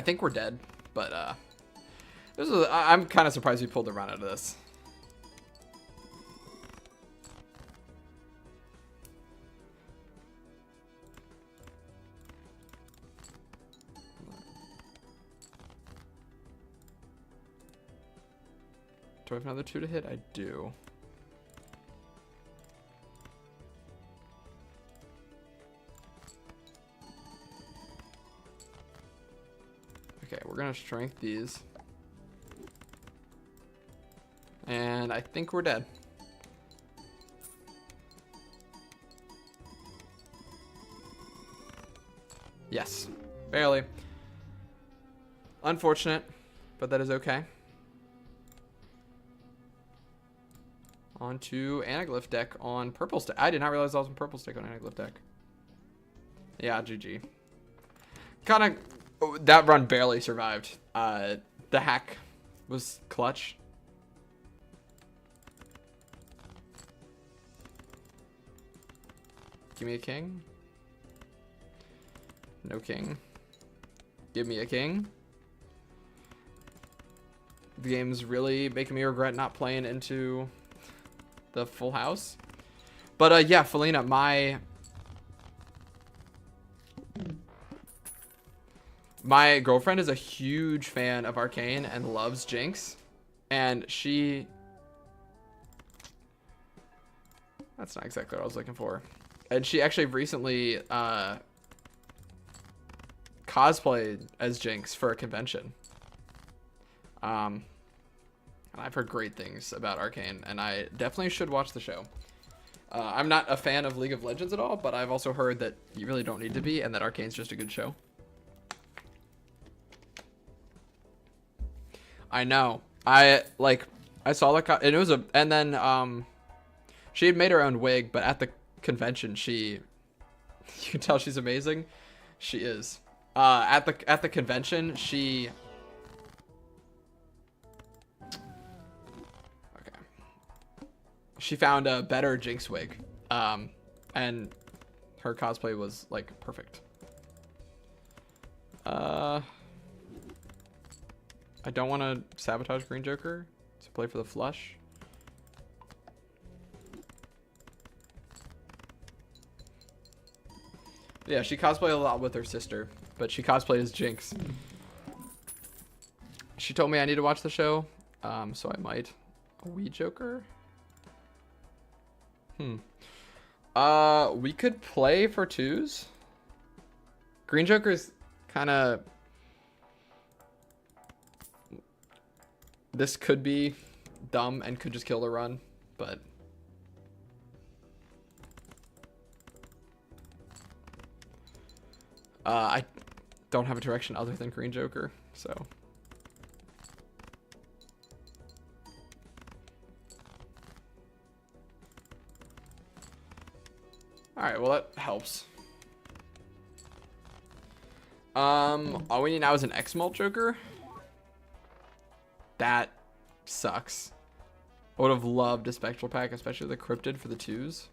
think we're dead, but I'm kind of surprised we pulled the run out of this. Do I have another 2 to hit? I do. Okay, we're gonna strength these. And I think we're dead. Yes, barely. Unfortunate, but that is okay. On to Anaglyph deck on purple stick. I did not realize I was on purple stick on Anaglyph deck. Yeah, GG. Kind of, that run barely survived. The hack was clutch. Give me a king. No king. Give me a king. The game's really making me regret not playing into the full house. But yeah, Felina, my girlfriend is a huge fan of Arcane and loves Jinx, and that's not exactly what I was looking for. And she actually recently cosplayed as Jinx for a convention. And I've heard great things about Arcane, and I definitely should watch the show. I'm not a fan of League of Legends at all, but I've also heard that you really don't need to be, and that Arcane's just a good show. I know. I saw the and it was and then she had made her own wig, but at the convention you can tell she's amazing. She is. At the convention she found a better Jinx wig, and her cosplay was like perfect. I don't want to sabotage Green Joker to play for the flush. Yeah, she cosplayed a lot with her sister, but she cosplayed as Jinx. She told me I need to watch the show, so I might. A wee Joker? We could play for 2s. Green Joker's kind of... This could be dumb and could just kill the run, but... I don't have a direction other than Green Joker, so... Alright, well that helps. All we need now is an X-Mult Joker. That sucks. I would have loved a Spectral Pack, especially the Cryptid for the 2s.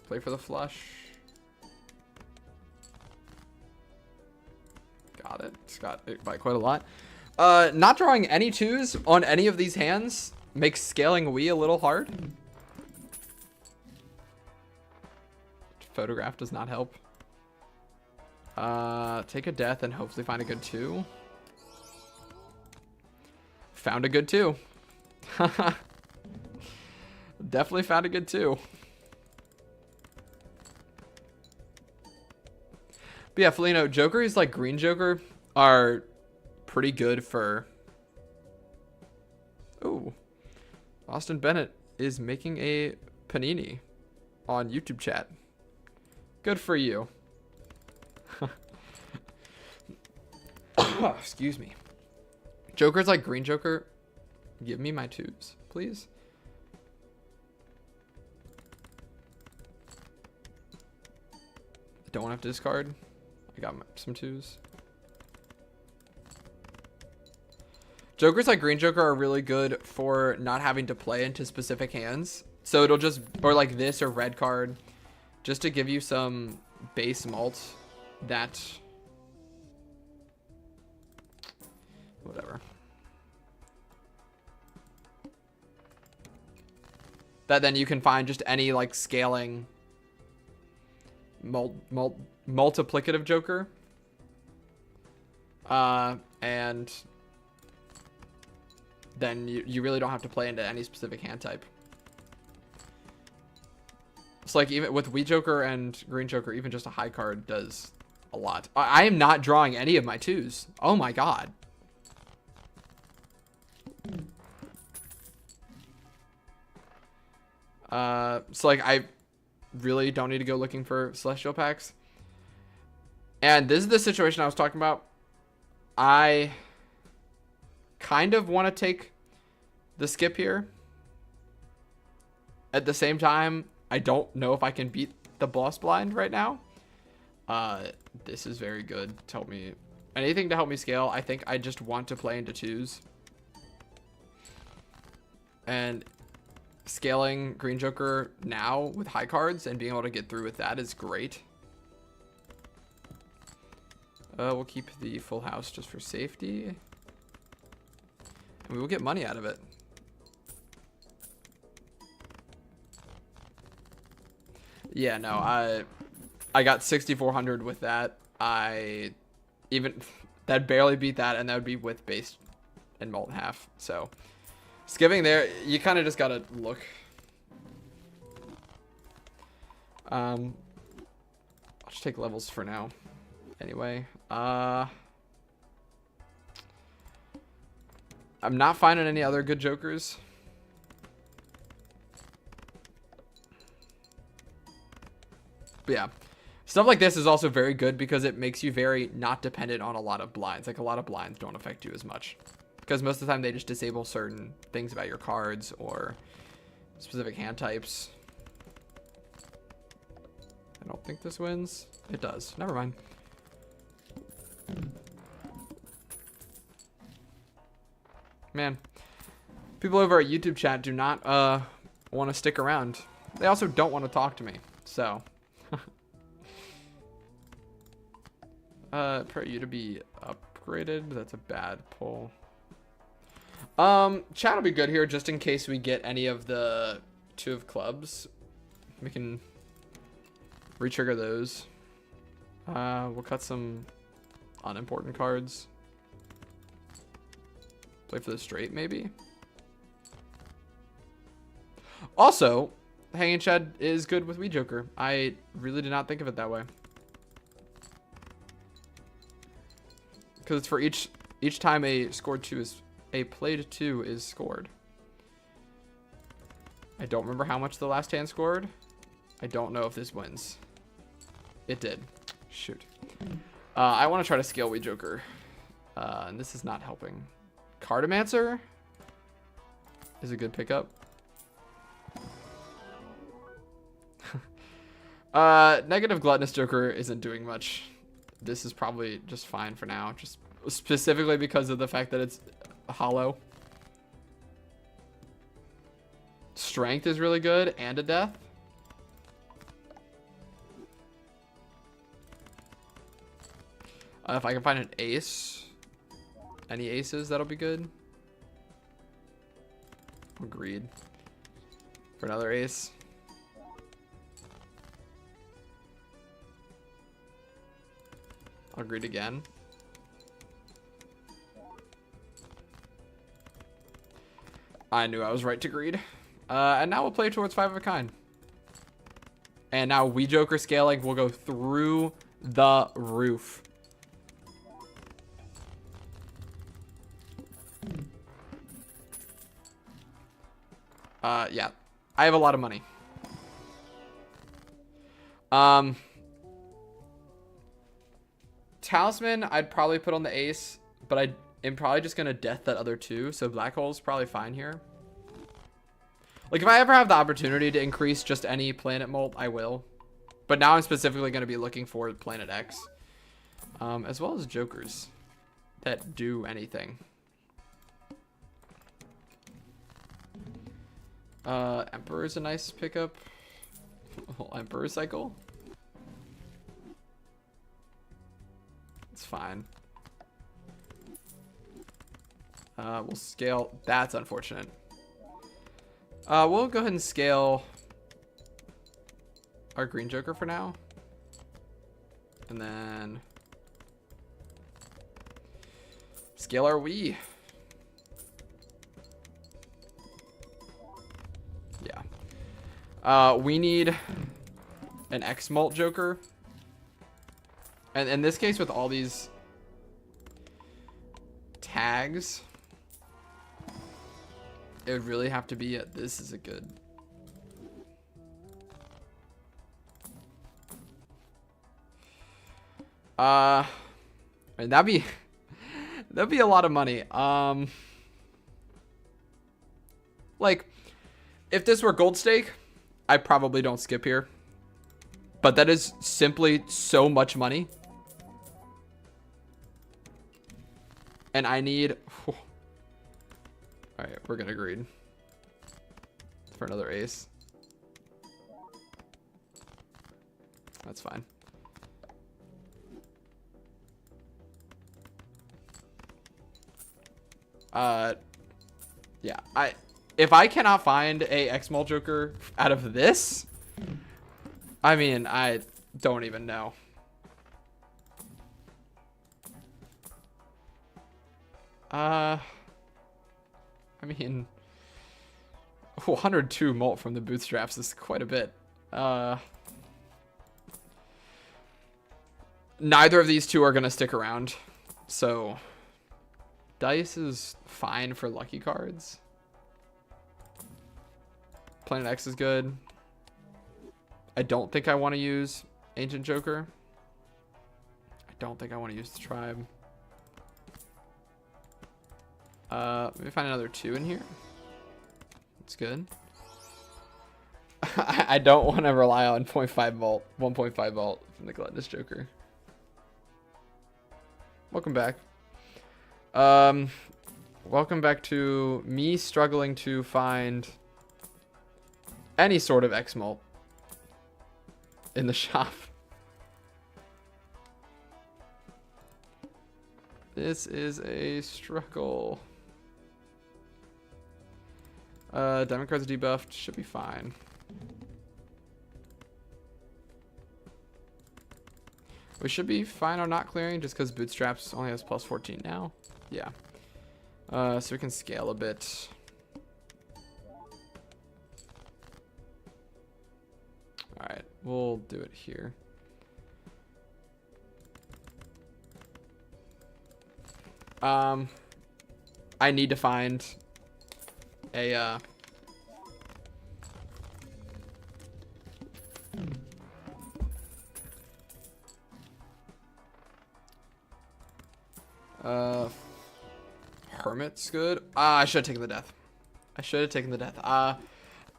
Play for the flush. Got it. It's got it by quite a lot. Not drawing any 2s on any of these hands makes scaling Wii a little hard. Photograph does not help. Take a death and hopefully find a good 2. Found a good 2. Definitely found a good 2. But yeah, Felino, Jokers like Green Joker are pretty good for... Ooh. Austin Bennett is making a panini on YouTube chat. Good for you. Excuse me. Jokers like Green Joker, give me my 2s, please. I don't want to have to discard. I got some 2s. Jokers like Green Joker are really good for not having to play into specific hands. So it'll just, or like this or red card, just to give you some base mult that, whatever. That then you can find just any like scaling multiplicative Joker. And then you really don't have to play into any specific hand type. It's like even with Wii Joker and Green Joker, even just a high card does a lot. I am not drawing any of my 2s. Oh my god. So like I really don't need to go looking for Celestial Packs. And this is the situation I was talking about. I kind of want to take the skip here. At the same time, I don't know if I can beat the boss blind right now. This is very good to help me. Anything to help me scale. I think I just want to play into 2s. And scaling Green Joker now with high cards and being able to get through with that is great. We'll keep the full house just for safety. And we will get money out of it. Yeah, no, I got 6,400 with that. That barely beat that, and that would be with base and mult half. So skipping there, you kind of just gotta look. I'll just take levels for now. Anyway, I'm not finding any other good Jokers. But yeah, stuff like this is also very good because it makes you very not dependent on a lot of blinds. Like a lot of blinds don't affect you as much because most of the time they just disable certain things about your cards or specific hand types. I don't think this wins. It does. Never mind. Man, people over at YouTube chat do not want to stick around They also don't want to talk to me, so. For you to be upgraded, that's a bad pull. Chat will be good here just in case we get any of the 2 of clubs. We can retrigger those. We'll cut some unimportant cards. Play for the straight, maybe. Also, Hanging Shed is good with Wii Joker. I really did not think of it that way. Because it's for each time a played 2 is scored. I don't remember how much the last hand scored. I don't know if this wins. It did. Shoot. I want to try to scale Wii Joker. And this is not helping. Cartomancer is a good pickup. Negative Gluttonous Joker isn't doing much. This is probably just fine for now. Just specifically because of the fact that it's hollow. Strength is really good and a death. If I can find an ace, any aces, that'll be good. Agreed. For another ace. Agreed again. I knew I was right to greed. And now we'll play towards 5 of a kind. And now Wii Joker scaling will go through the roof. Yeah. I have a lot of money. Talisman, I'd probably put on the ace, but I am probably just going to death that other 2. So Black Hole's probably fine here. Like, if I ever have the opportunity to increase just any planet molt, I will. But now I'm specifically going to be looking for Planet X. As well as Jokers that do anything. Emperor is a nice pickup. Emperor cycle. It's fine. We'll scale. That's unfortunate. We'll go ahead and scale our green Joker for now. And then scale our Wii. Yeah. We need an X Mult Joker. And in this case, with all these tags, it would really have to be a, this is a good. And that'd be a lot of money. Like, if this were gold stake, I probably don't skip here. But that is simply so much money. And I need... Whew. All right, we're gonna greed for another ace. That's fine. Yeah, if I cannot find a X-Mult Joker out of this, I mean, I don't even know. I mean, 102 mult from the bootstraps is quite a bit. Neither of these two are gonna stick around, so dice is fine for lucky cards. Planet X is good. I don't think I want to use Ancient Joker. I don't think I want to use the Tribe. Let me find another 2 in here. That's good. I don't want to rely on 0.5 volt, 1.5 volt from the Gluttonous Joker. Welcome back. Welcome back to me struggling to find any sort of X mult in the shop. This is a struggle. Diamond cards debuffed. Should be fine. We should be fine on not clearing just because Bootstraps only has plus 14 now. Yeah. So we can scale a bit. Alright, we'll do it here. I need to find a Hermit's good. I should have taken the death. I should have taken the death.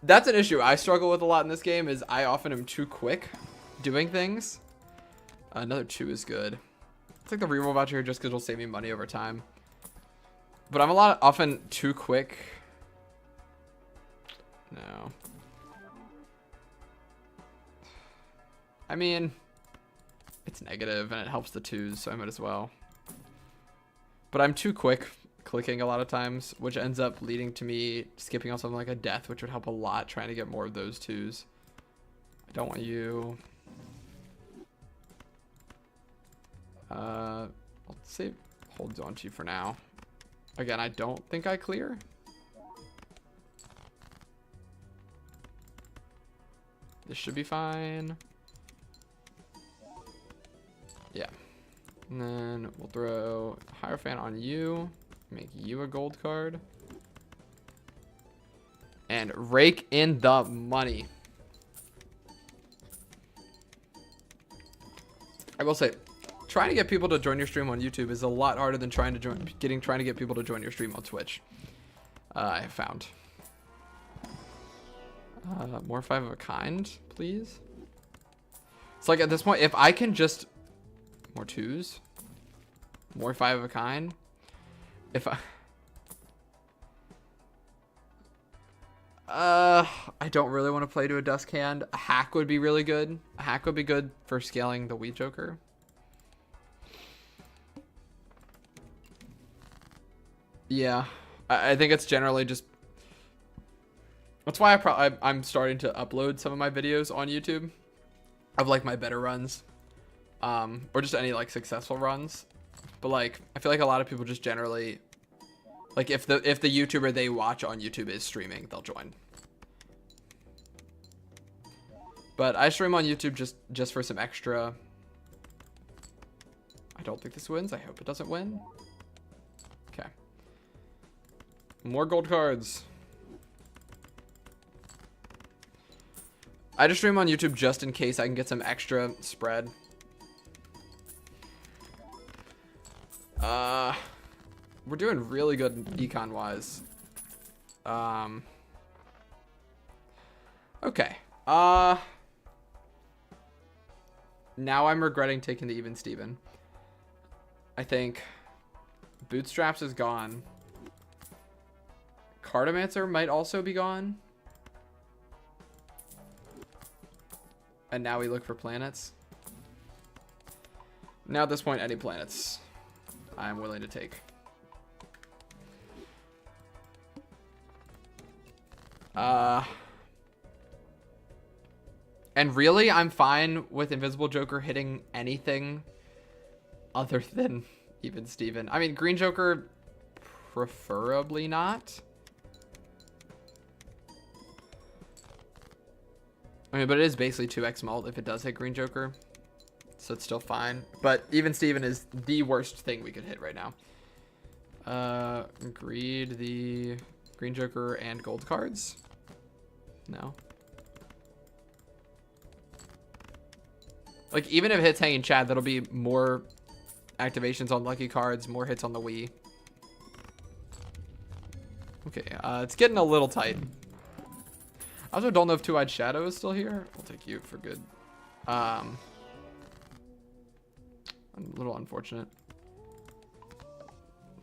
That's an issue I struggle with a lot in this game, is I often am too quick doing things. Another 2 is good. I'll take the reroll voucher here just because it'll save me money over time. But I'm often too quick. No. I mean, it's negative and it helps the 2s, so I might as well. But I'm too quick clicking a lot of times, which ends up leading to me skipping on something like a death, which would help a lot trying to get more of those 2s. I don't want you. I'll say holds on to you for now. Again, I don't think I clear. This should be fine. Yeah. And then we'll throw Hierophant on you. Make you a gold card. And rake in the money. I will say, trying to get people to join your stream on YouTube is a lot harder than trying to get people to join your stream on Twitch. I have found. More 5 of a kind, please. It's like at this point, if I can just more 2s, more 5 of a kind. If I don't really want to play to a dusk hand. A hack would be really good. A hack would be good for scaling the Wheat Joker. Yeah, I think it's generally just. That's why I'm starting to upload some of my videos on YouTube, of like my better runs, or just any like successful runs. But like, I feel like a lot of people just generally, like if the YouTuber they watch on YouTube is streaming, they'll join. But I stream on YouTube just for some extra. I don't think this wins. I hope it doesn't win. Okay. More gold cards. I just stream on YouTube just in case I can get some extra spread. We're doing really good econ wise. Okay. Now I'm regretting taking the Even Steven. I think Bootstraps is gone. Cartomancer might also be gone. And now we look for planets. Now at this point, any planets I'm willing to take. And really, I'm fine with Invisible Joker hitting anything other than Even Steven. I mean, Green Joker, preferably not. I mean, but it is basically 2x mult if it does hit Green Joker. So it's still fine. But Even Steven is the worst thing we could hit right now. Greed the Green Joker and gold cards. No. Like, even if it hits Hanging Chad, that'll be more activations on lucky cards, more hits on the Wii. Okay, it's getting a little tight. I also don't know if Two-Eyed Shadow is still here. I'll take you for good. A little unfortunate.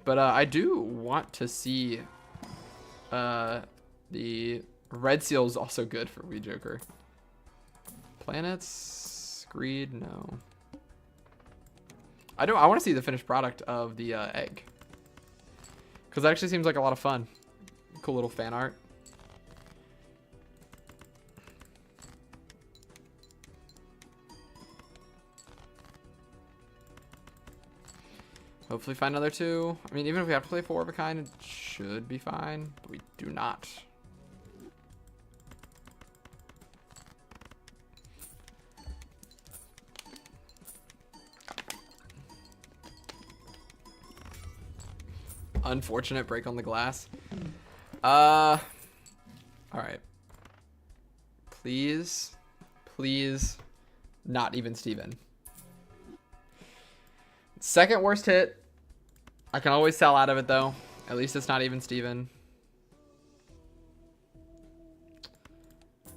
But I do want to see the Red seal is also good for Wee Joker. Planets, greed, no. I want to see the finished product of the egg, because that actually seems like a lot of fun. Cool little fan art. Hopefully find another 2. I mean, even if we have to play 4 of a kind, it should be fine, but we do not. Unfortunate break on the glass. All right. Please, please, not even Steven. Second worst hit. I can always sell out of it though. At least it's not even Steven.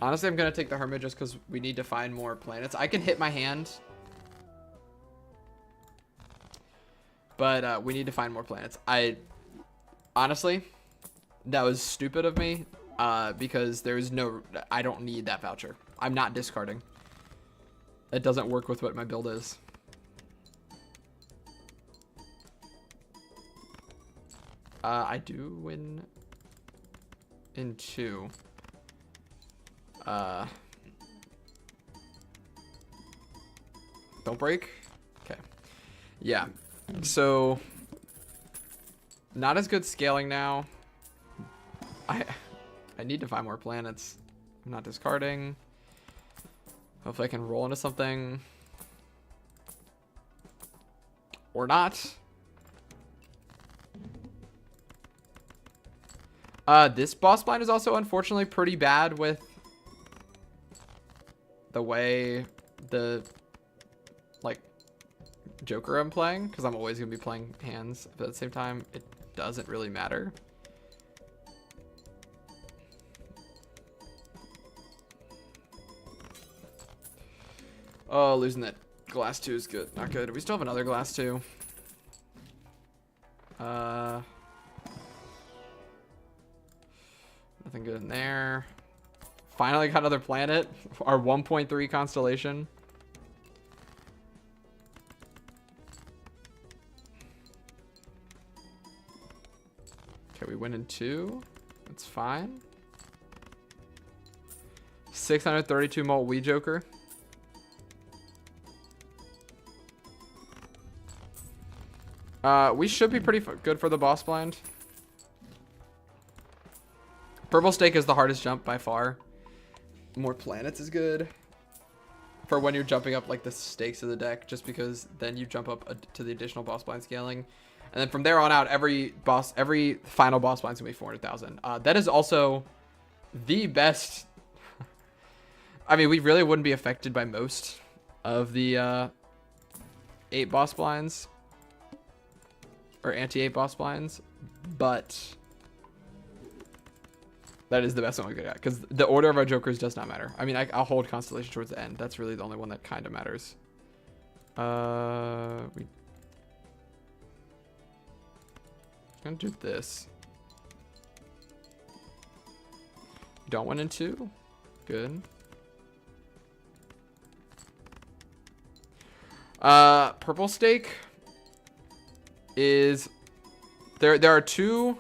Honestly, I'm gonna take the Hermit just because we need to find more planets. I can hit my hand, but we need to find more planets. Honestly, that was stupid of me, because I don't need that voucher. I'm not discarding. It doesn't work with what my build is. I do win in 2. Don't break. Okay. Yeah. So not as good scaling now. I need to find more planets. I'm not discarding. Hopefully I can roll into something. Or not. This boss blind is also unfortunately pretty bad with the way the Joker I'm playing, because I'm always gonna be playing hands, but at the same time it doesn't really matter. Oh, losing that glass 2 is good. Not good. We still have another glass 2. Nothing good in there. Finally got another planet. Our 1.3 constellation. Okay, we win in 2. That's fine. 632 mult Wee Joker. We should be pretty good for the boss blind. Purple stake is the hardest jump by far. More planets is good for when you're jumping up like the stakes of the deck, just because then you jump up to the additional boss blind scaling, and then from there on out, every final boss blind is gonna be 400,000. That is also the best. I mean, we really wouldn't be affected by most of the 8 boss blinds or anti-8 boss blinds, but that is the best one we could get, because the order of our jokers does not matter. I mean, I'll hold Constellation towards the end. That's really the only one that kind of matters. We gonna do this. Don't win in 2. Good. Purple stake is there are 2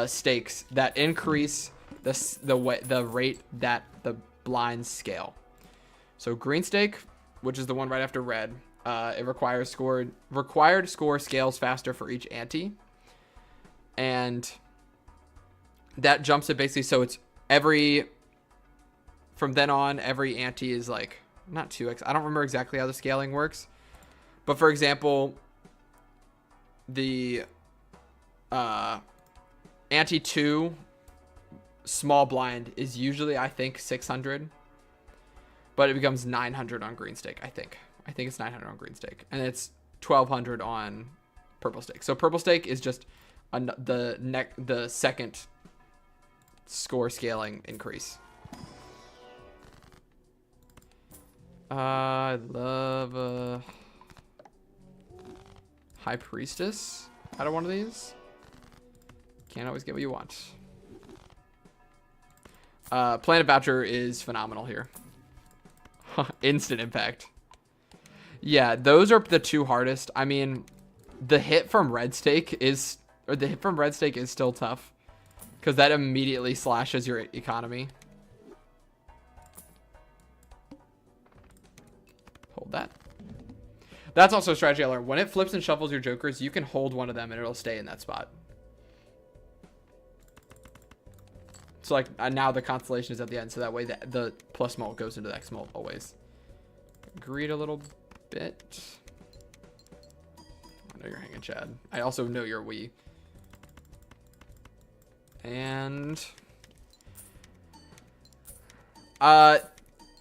stakes that increase the rate that the blinds scale. So green stake, which is the one right after red, it required score scales faster for each ante, and that jumps it basically, so it's from then on every ante is like not 2x. I don't remember exactly how the scaling works, but for example, the ante 2 small blind is usually, I think, 600, but it becomes 900 on green stake. I think it's 900 on green stake, and it's 1200 on purple stake. So purple stake is just the second score scaling increase. I love High Priestess out of one of these. Can't always get what you want. Planet Voucher is phenomenal here. Instant impact. Yeah, those are the two hardest. I mean, the hit from Red Stake is still tough because that immediately slashes your economy. Hold that. That's also a strategy I learned. When it flips and shuffles your jokers, you can hold one of them and it'll stay in that spot. So like now the constellation is at the end, so that way the plus mult goes into the X mult always. Greed a little bit. I know you're hanging Chad. I also know you're Wii. And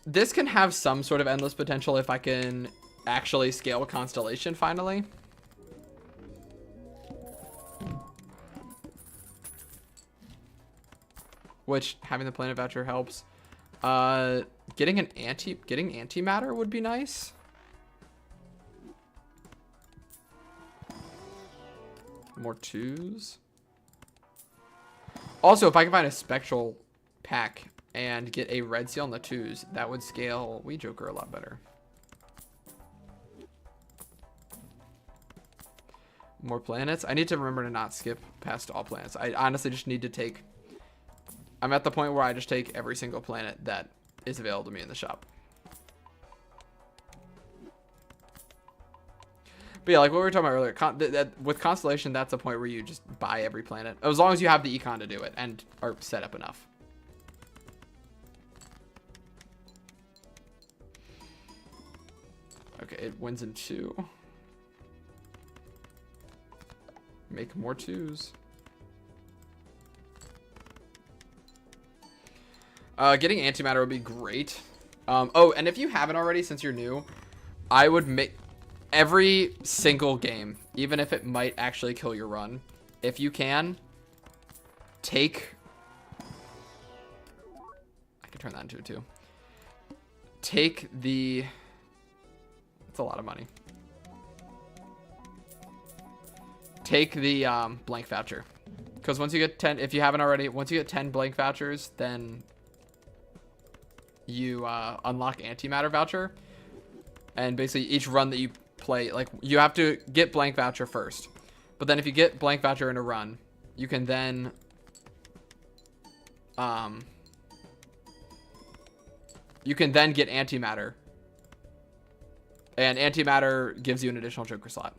this can have some sort of endless potential if I can actually scale a constellation finally. Which having the planet voucher helps. Getting antimatter would be nice. More twos. Also, if I can find a spectral pack and get a red seal on the twos, that would scale Wii Joker a lot better. More planets. I need to remember to not skip past all planets. I honestly just need to take... I'm at the point where I just take every single planet that is available to me in the shop. But yeah, like what we were talking about earlier, with Constellation, that's a point where you just buy every planet. As long as you have the econ to do it and are set up enough. Okay, it wins in 2. Make more 2s. Getting antimatter would be great. Oh, and if you haven't already, since you're new, I would make every single game, even if it might actually kill your run, if you can, take... I can turn that into a 2. Take the... That's a lot of money. Take the blank voucher. Because once you get 10, if you haven't already, once you get 10 blank vouchers, then you unlock antimatter voucher. And basically each run that you play, like you have to get blank voucher first. But then if you get blank voucher in a run, you can then get antimatter. And antimatter gives you an additional joker slot.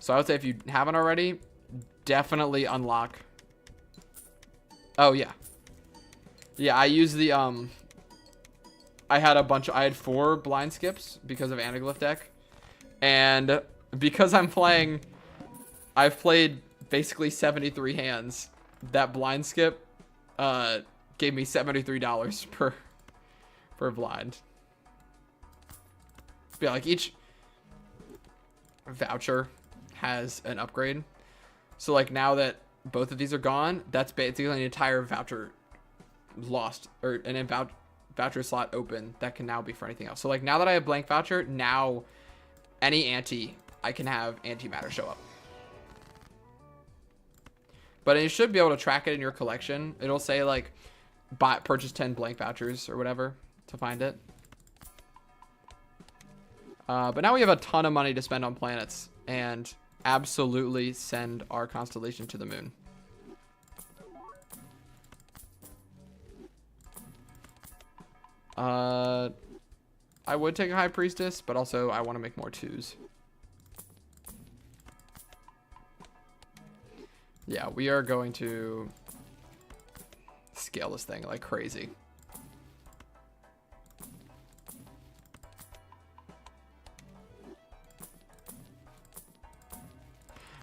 So I would say if you haven't already, definitely unlock. Oh yeah. Yeah, I use the I had 4 blind skips because of Anaglyph deck. And because I've played basically 73 hands, that blind skip gave me $73 per blind. But yeah, like each voucher has an upgrade. So like now that both of these are gone, that's basically an entire voucher lost, or an voucher slot open that can now be for anything else. So like now that I have blank voucher, now any anti, I can have antimatter show up. But you should be able to track it in your collection. It'll say like purchase 10 blank vouchers or whatever to find it. But now we have a ton of money to spend on planets and absolutely send our constellation to the moon. I would take a high priestess, but also I want to make more 2s. Yeah, we are going to scale this thing like crazy.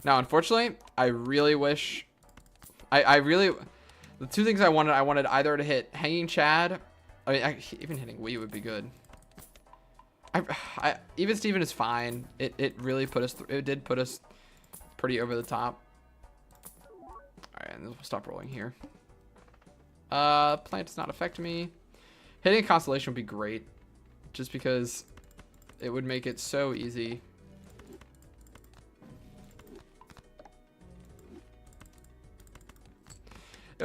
Now, unfortunately, I really wish... the 2 things I wanted either to hit Hanging Chad... I mean, even hitting Wii would be good. Even Steven is fine. It really put us... It did put us pretty over the top. Alright, and we'll stop rolling here. Plant does not affect me. Hitting a constellation would be great. Just because it would make it so easy. It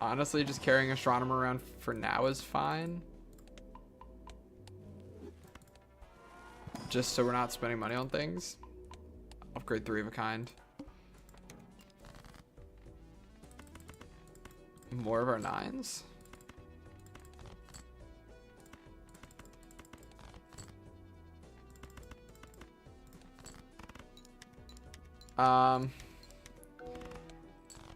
Honestly, just carrying Astronomer around for now is fine. Just so we're not spending money on things. Upgrade 3 of a kind. More of our 9s.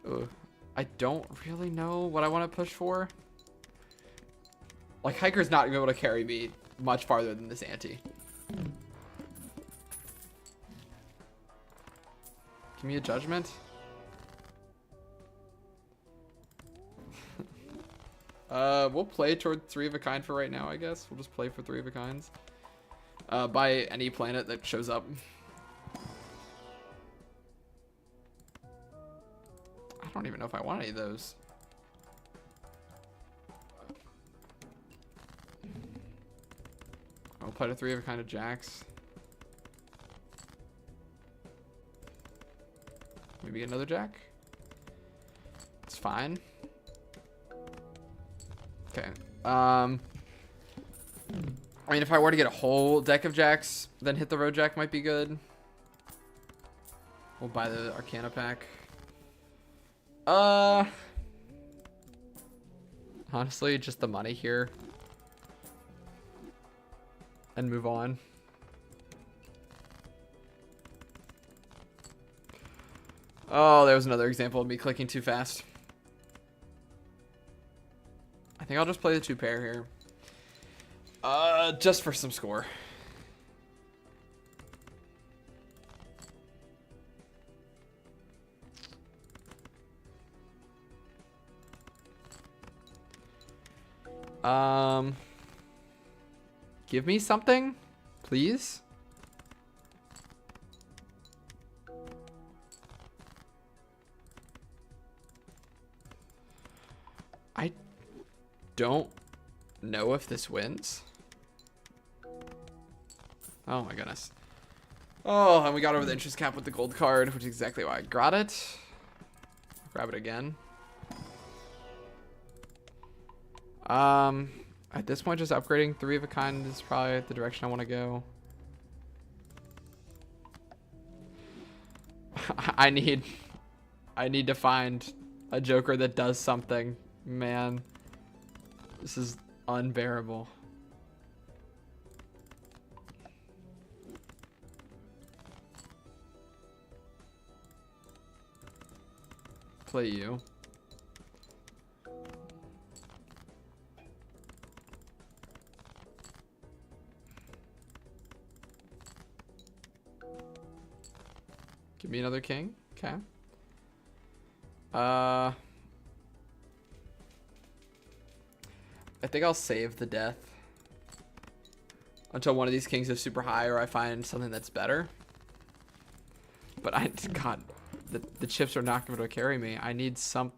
Ooh, I don't really know what I want to push for. Like, Hiker's not going to be able to carry me much farther than this ante. Give me a judgment. We'll play toward 3 of a kind for right now, I guess. We'll just play for 3 of a kinds. By any planet that shows up. I don't even know if I want any of those. I'll play to 3 of a kind of jacks. Maybe another jack. It's fine. Okay. I mean, if I were to get a whole deck of jacks, then hit the road jack might be good. We'll buy the Arcana pack. Honestly, just the money here. And move on. Oh, there was another example of me clicking too fast. I think I'll just play the 2 pair here. Just for some score. Give me something, please. I don't know if this wins. Oh my goodness. Oh, and we got over the interest cap with the gold card, which is exactly why I got it. Grab it again. At this point, just upgrading 3 of a kind is probably the direction I want to go. I need to find a Joker that does something. Man, this is unbearable. Play you. Give me another king. Okay. I think I'll save the death until one of these kings is super high or I find something that's better. But God, the chips are not going to carry me. I need something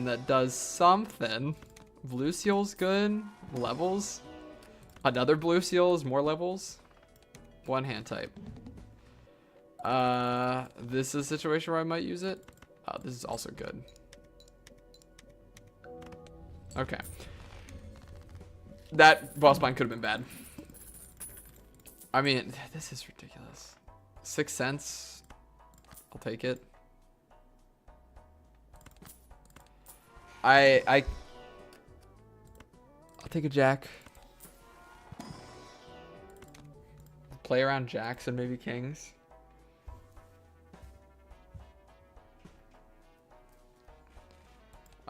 that does something. Blue seal's good. Levels. Another blue seal is more levels. 1 hand type. This is a situation where I might use it. Oh, this is also good. Okay. That boss bind could have been bad. I mean, this is ridiculous. 6 cents. I'll take it. I'll take a jack. Play around jacks and maybe kings.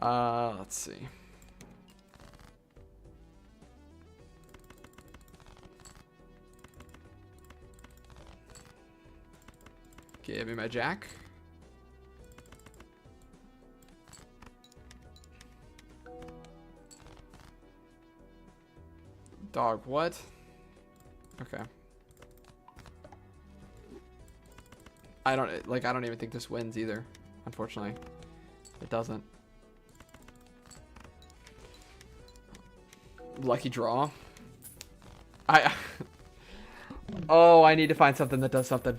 Let's see. Give me my jack. Dog, what? Okay. I don't even think this wins either, unfortunately. It doesn't. Lucky draw. Oh, I need to find something that does something.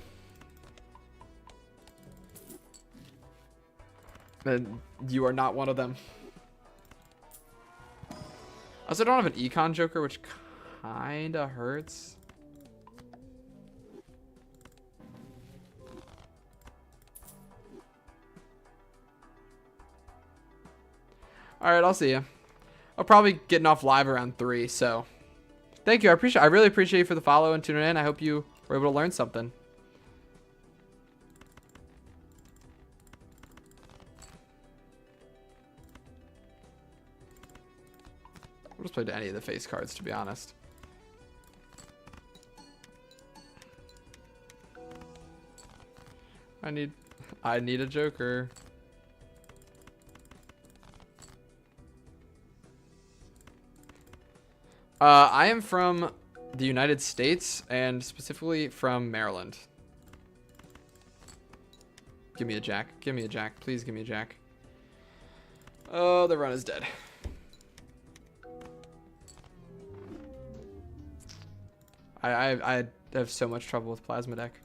And you are not one of them. I also don't have an econ joker, which kinda hurts. Alright, I'll see you. I'll probably getting off live around 3, so thank you. I really appreciate you for the follow and tuning in. I hope you were able to learn something. I'll just play to any of the face cards, to be honest. I need a joker. I am from the United States, and specifically from Maryland. Give me a jack. Give me a jack. Please give me a jack. Oh, the run is dead. I have so much trouble with plasma deck.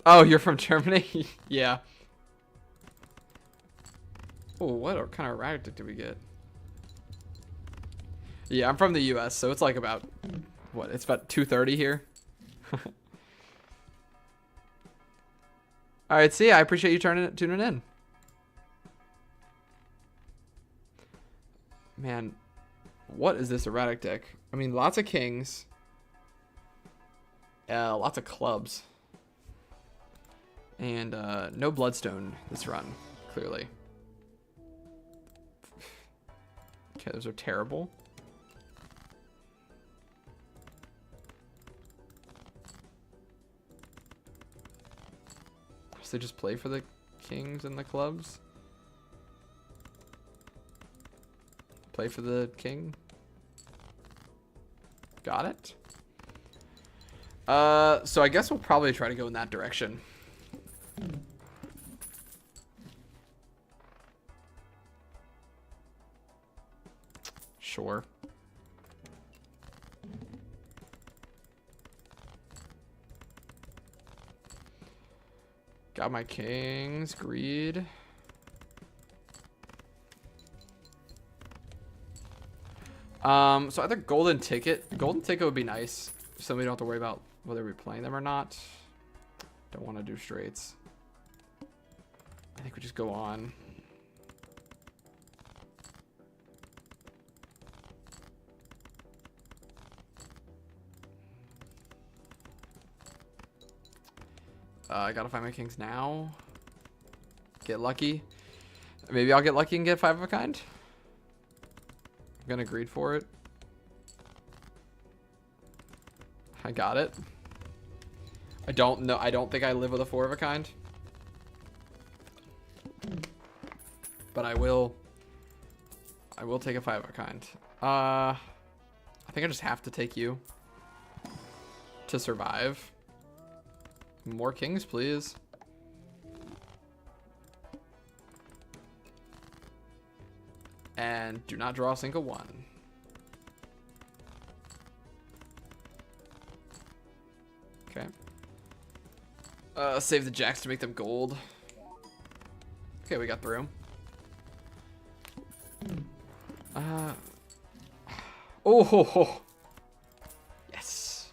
Oh, you're from Germany? Yeah. Oh, what kind of erratic deck did we get? Yeah, I'm from the US, so it's like about, what, it's about 2:30 here. Alright, see ya. I appreciate you tuning in. Man, what is this erratic deck? I mean, lots of kings. Lots of clubs. And no bloodstone this run, clearly. Okay, those are terrible. So they just play for the kings and the clubs? Play for the king? Got it. So I guess we'll probably try to go in that direction. Sure. Got my kings, greed. So either golden ticket. Golden ticket would be nice, so we don't have to worry about whether we're playing them or not. Don't want to do straights. I think we just go on. I gotta find my kings now. Get lucky. Maybe I'll get lucky and get 5 of a kind. I'm gonna greed for it. I got it. I don't know. I don't think I live with a 4 of a kind. But I will take a 5 of a kind. I think I just have to take you to survive. More kings, please. And do not draw a single one. Okay. Save the jacks to make them gold. Okay, we got through. Oh ho ho. Yes.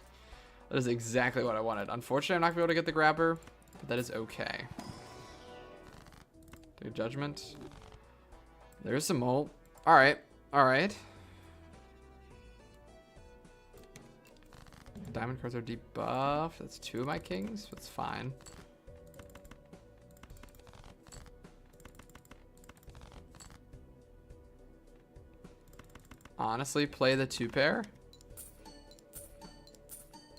That is exactly what I wanted. Unfortunately, I'm not gonna be able to get the grabber, but that is okay. Take a judgment. There's some ult. Alright. Alright. Diamond cards are debuffed. That's 2 of my kings. That's fine. Honestly, play the 2 pair.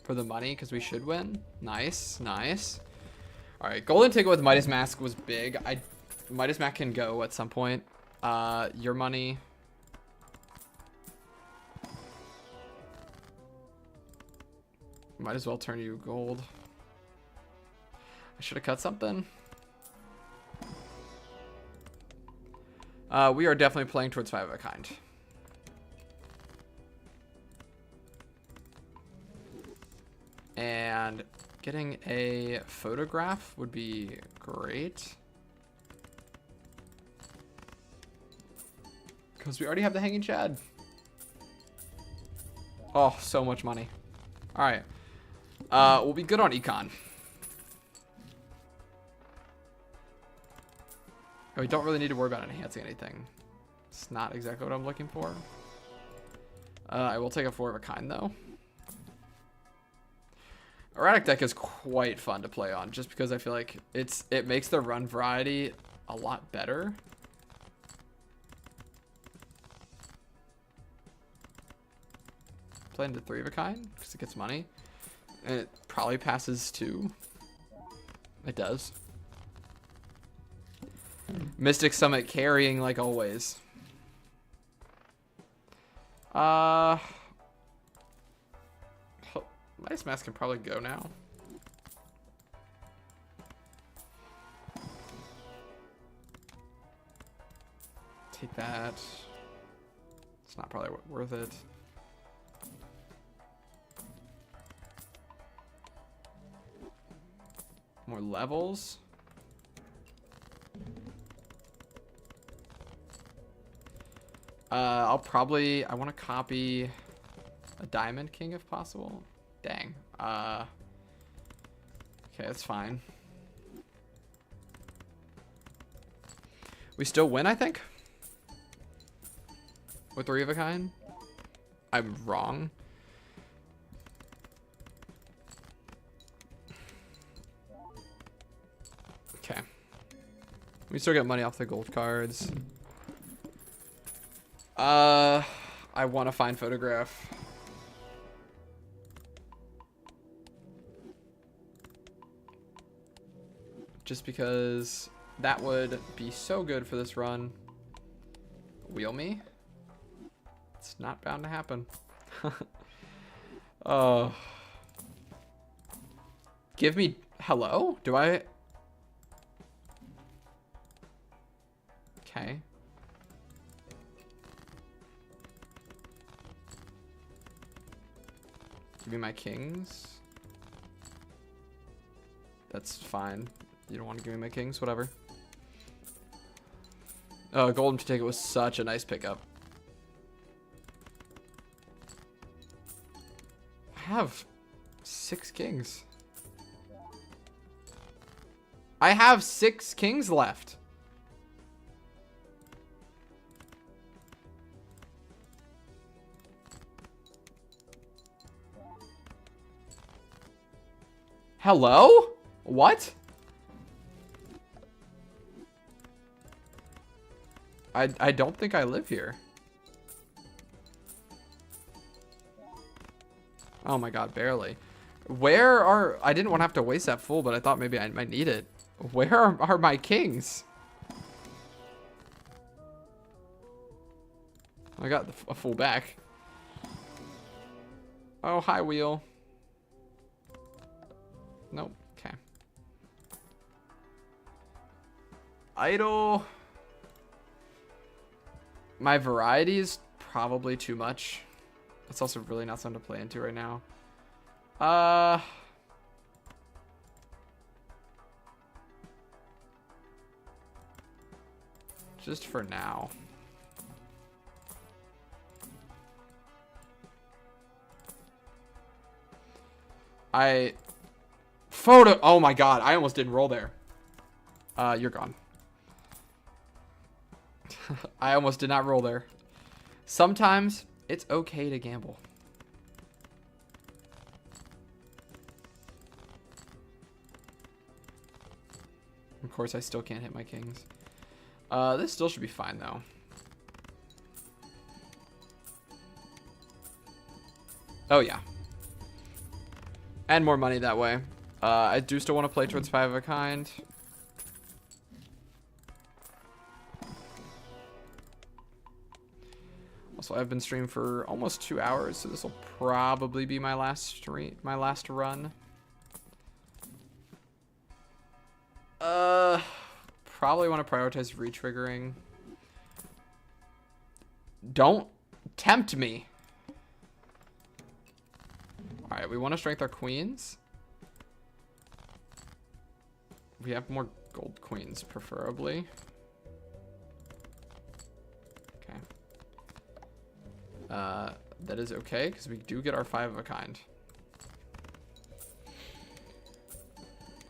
For the money, because we should win. Nice, nice. Alright, golden ticket with Midas Mask was big. Midas Mask can go at some point. Your money. Might as well turn you gold. I should have cut something. We are definitely playing towards 5 of a kind. And getting a photograph would be great. Because we already have the hanging Chad. Oh, so much money. Alright. We'll be good on econ. We don't really need to worry about enhancing anything. It's not exactly what I'm looking for. I will take a 4 of a kind, though. Erratic deck is quite fun to play on, just because I feel like it makes the run variety a lot better. Play into 3 of a kind, because it gets money. And it probably passes 2. It does. Mystic Summit carrying like always. Midas Mask can probably go now. Take that. It's not probably worth it. More levels. I want to copy a Diamond King if possible. Dang. Okay, that's fine. We still win, I think. With 3 of a kind. I'm wrong. Okay. We still get money off the gold cards. I want to find photograph. Just because that would be so good for this run. Wheel me? It's not bound to happen. Oh. Give me... Hello? Do I... Okay. Give me my kings. That's fine. You don't want to give me my kings? Whatever. Golden Ticket was such a nice pickup. I have 6 kings. I have 6 kings left. Hello? What? I don't think I live here. Oh my god, barely. Where are... I didn't want to have to waste that full, but I thought maybe I might need it. Where are my kings? I got a full back. Oh, hi, wheel. Nope. Okay. Idle. My variety is probably too much. It's also really not something to play into right now. Just for now. Oh my god, I almost didn't roll there. You're gone. I almost did not roll there. Sometimes it's okay to gamble. Of course, I still can't hit my kings. This still should be fine, though. Oh, yeah. And more money that way. I do still want to play towards 5 of a kind. Also, I've been streaming for almost 2 hours, so this will probably be my last stream, my last run. Probably want to prioritize retriggering. Don't tempt me. All right, we want to strength our queens. We have more gold queens, preferably. Okay. That is okay, because we do get our 5 of a kind.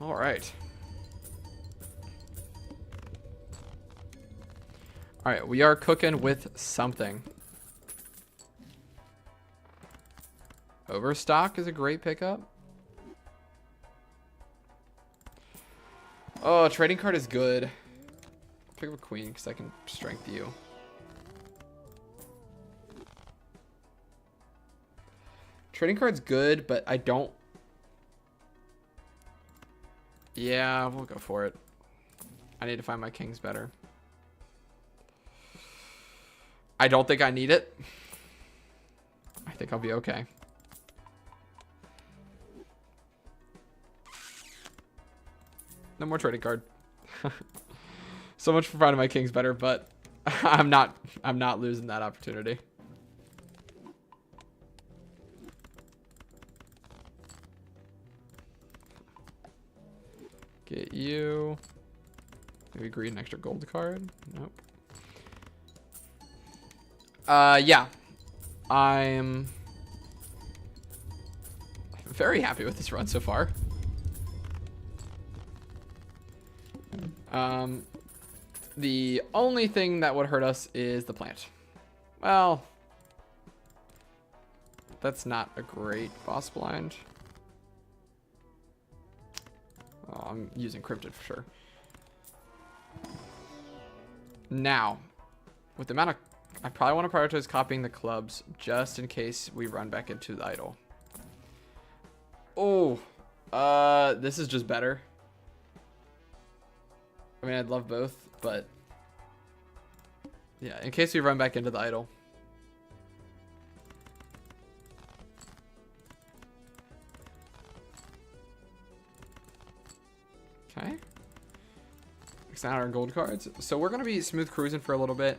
All right. All right, we are cooking with something. Overstock is a great pickup. Oh, trading card is good. Pick up a queen because I can strength you. Trading card's good, but I don't. Yeah, we'll go for it. I need to find my kings better. I don't think I need it. I think I'll be okay. No more trading card. So much for finding my kings better, but I'm not losing that opportunity. Get you. Maybe greed an extra gold card. Nope. Yeah. I'm very happy with this run so far. The only thing that would hurt us is the plant. Well, that's not a great boss blind. Oh, I'm using cryptid for sure. Now, with the amount of, I probably want to prioritize copying the clubs just in case we run back into the idol. Oh, this is just better. I mean, I'd love both, but yeah, in case we run back into the idol. Okay. Extend out our gold cards. So we're going to be smooth cruising for a little bit.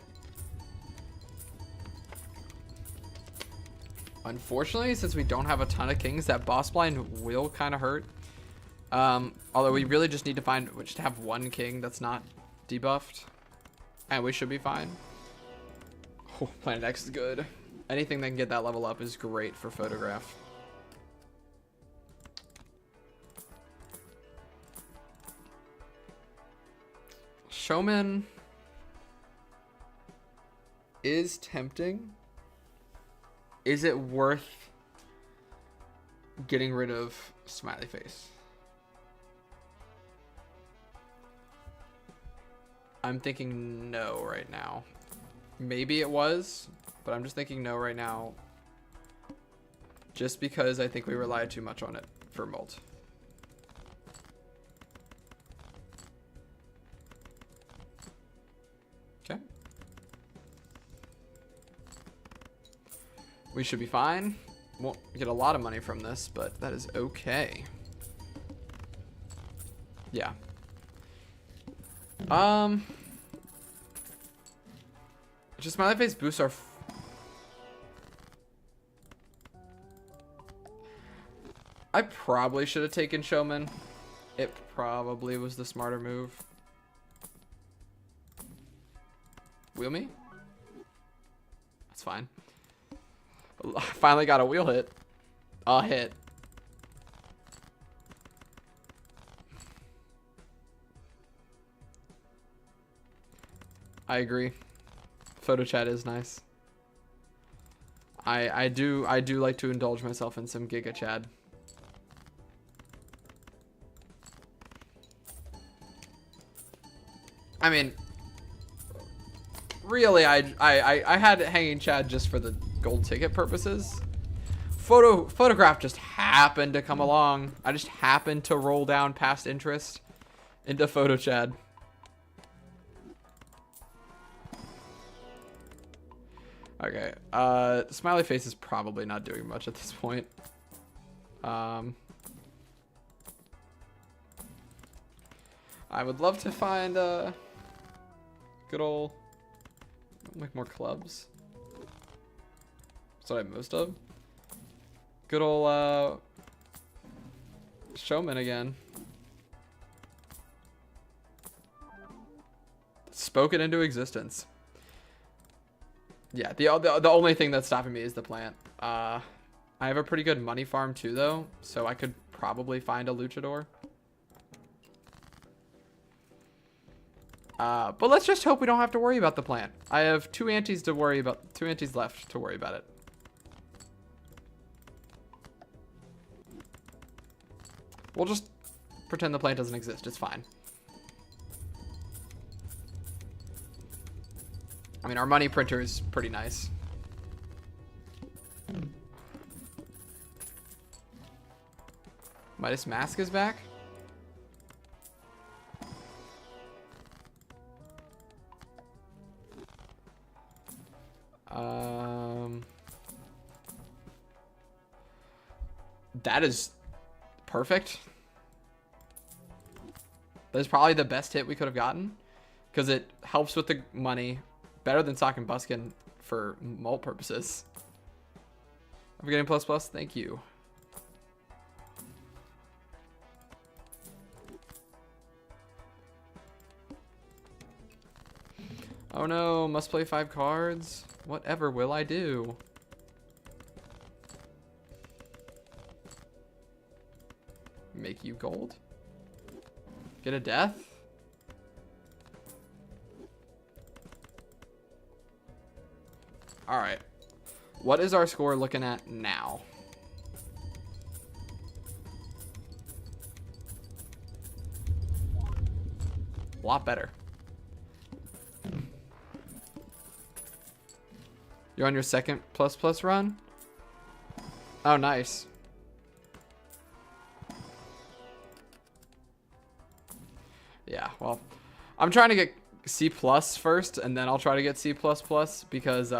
Unfortunately, since we don't have a ton of kings, that boss blind will kind of hurt. Although we really just need to find, we just have one king that's not debuffed. And we should be fine. Oh, Planet X is good. Anything that can get that level up is great for photograph. Showman is tempting. Is it worth getting rid of Smiley Face? I'm thinking no right now. Maybe it was, but I'm just thinking no right now. Just because I think we relied too much on it for Molt. Okay. We should be fine. Won't get a lot of money from this, but that is okay. Yeah. Just Smiley Face boosts our... I probably should have taken Showman. It probably was the smarter move. Wheel me? That's fine. I finally got a wheel hit. A hit. I agree. Photo chat is nice. I do like to indulge myself in some GIGACHAD. I mean, really, I had it hanging Chad just for the gold ticket purposes. Photograph just happened to come along. I just happened to roll down past interest into Photo Chad. Okay, Smiley Face is probably not doing much at this point. I would love to find good old, like, more clubs. That's what I have most of. Good old showman again. Spoke it into existence. Yeah, the only thing that's stopping me is the plant. I have a pretty good money farm too, though, so I could probably find a luchador. But let's just hope we don't have to worry about the plant. I have two antes left to worry about it. We'll just pretend the plant doesn't exist. It's fine. I mean, our money printer is pretty nice. Midas Mask is back. That is perfect. That is probably the best hit we could have gotten because it helps with the money better than Sock and Buskin for mult purposes. I'm getting plus plus. Thank you. Oh no, must play 5 cards. Whatever will I do? Make you gold? Get a death? Alright. What is our score looking at now? A lot better. You're on your second plus plus run? Oh, nice. Yeah, well, I'm trying to get C plus first, and then I'll try to get C plus plus because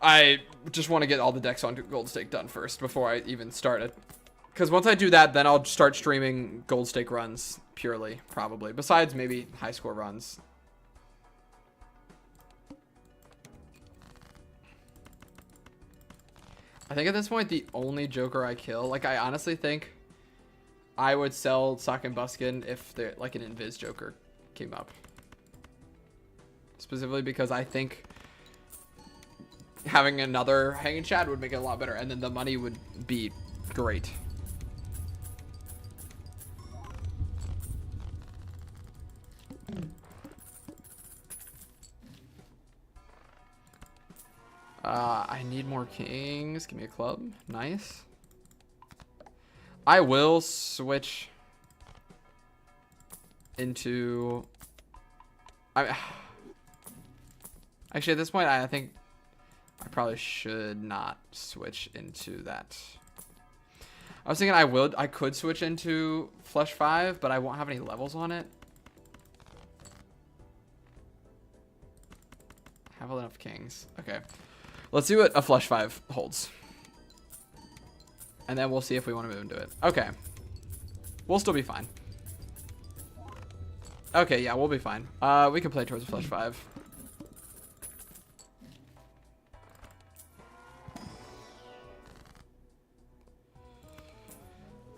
I just want to get all the decks on Gold Stake done first before I even start it. Because once I do that, then I'll start streaming Gold Stake runs purely, probably. Besides maybe high score runs. I think at this point, the only Joker I kill, like I honestly think I would sell Sock and Buskin if they're like an Invis Joker came up. Specifically because I think having another Hanging Chad would make it a lot better, and then the money would be great. I need more kings. Give me a club. Nice. I will switch into... Actually, at this point, I think I probably should not switch into that. I was thinking I could switch into Flush 5, but I won't have any levels on it. I have enough kings. Okay. Let's see what a Flush 5 holds. And then we'll see if we want to move into it. Okay. We'll still be fine. Okay, yeah, we'll be fine. We can play towards a Flush 5.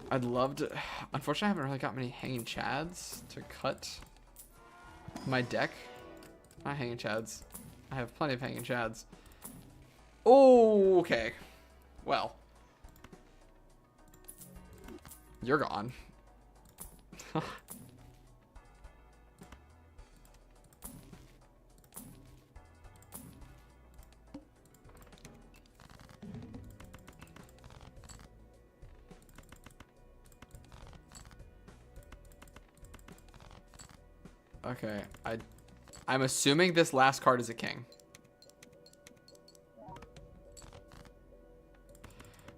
I'd love to... Unfortunately, I haven't really got many Hanging Chads to cut my deck. Not Hanging Chads. I have plenty of Hanging Chads. Oh, okay. Well. You're gone. Okay, I'm assuming this last card is a king.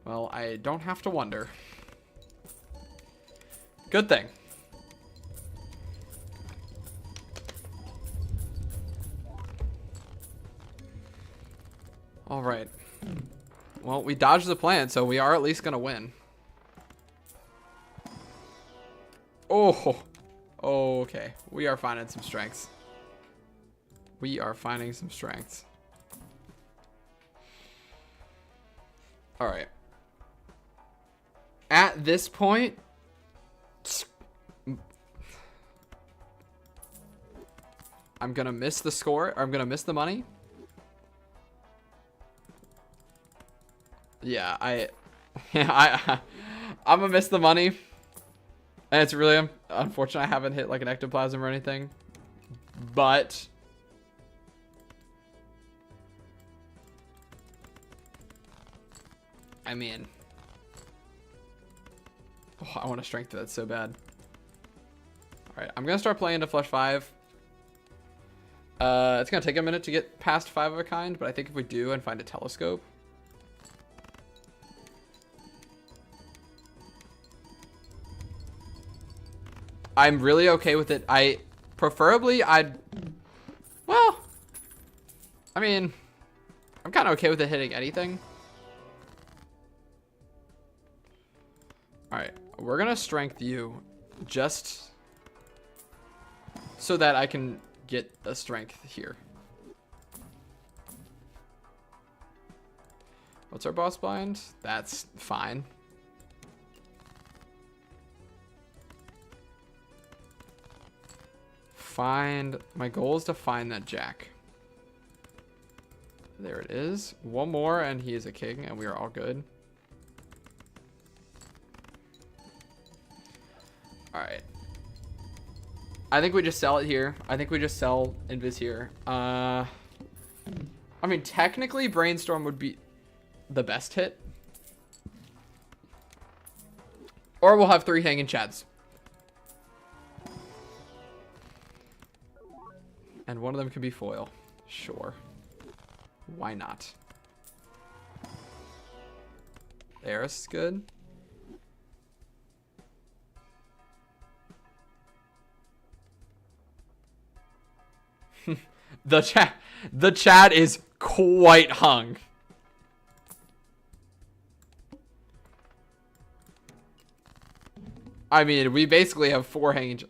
Well, I don't have to wonder. Good thing. All right. Well, we dodged the plan, so we are at least gonna win. Oh. Okay. We are finding some strengths. We are finding some strengths. All right. At this point, I'm gonna miss the score. Or I'm gonna miss the money. Yeah, I'm gonna miss the money. And it's really unfortunate I haven't hit like an ectoplasm or anything. But I mean, oh, I want to strengthen that so bad. All right, I'm gonna start playing to flush 5. It's gonna take a minute to get past 5 of a kind, but I think if we do and find a telescope. I'm really okay with it. Well, I mean, I'm kind of okay with it hitting anything. All right, we're gonna strength you just so that I can get a strength here. What's our boss blind? That's fine. My goal is to find that jack. There it is. One more and he is a king and we are all good. All right. I think we just sell it here. I think we just sell Invis here. I mean, technically Brainstorm would be the best hit. Or we'll have 3 hanging chads. And one of them can be foil. Sure. Why not? Eris is good. The chat is quite hung. I mean, we basically have 4 hanging.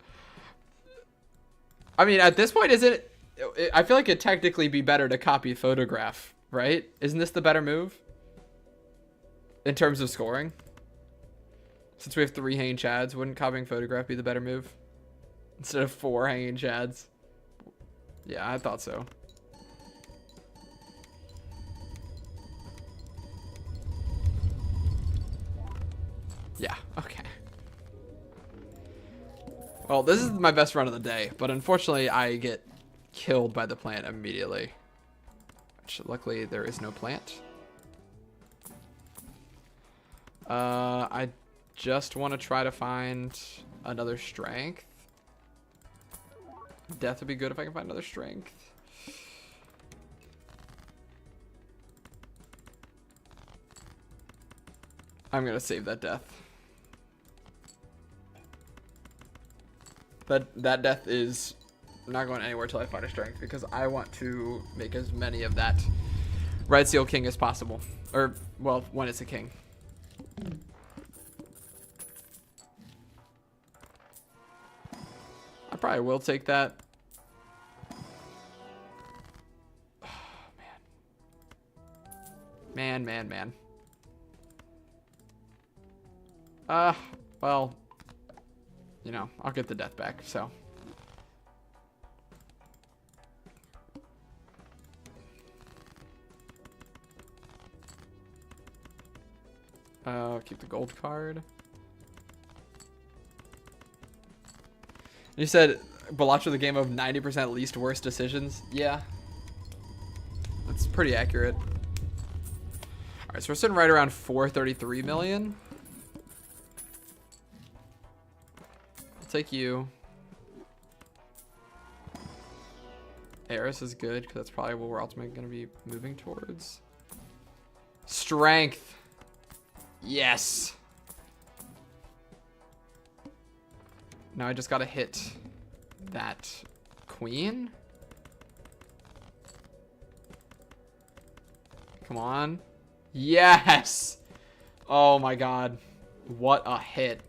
I mean, at this point, I feel like it'd technically be better to copy photograph, right? Isn't this the better move? In terms of scoring? Since we have 3 hanging chads, wouldn't copying photograph be the better move? Instead of 4 hanging chads? Yeah, I thought so. Yeah, okay. Well, this is my best run of the day, but unfortunately I get killed by the plant immediately. Which, luckily there is no plant. I just want to try to find another strength. Death would be good if I can find another strength. I'm gonna save that death. That death is not going anywhere till I find a strength because I want to make as many of that Red Seal King as possible. Or, well, when it's a king. I probably will take that. Oh, man. Man. Well, you know, I'll get the death back, so. Keep the gold card. You said Balatro the game of 90% least worst decisions. Yeah. That's pretty accurate. Alright, so we're sitting right around 433 million. I'll take you. Eris is good, because that's probably what we're ultimately going to be moving towards. Strength. Yes. Now I just got to hit that queen. Come on. Yes. Oh my god. What a hit.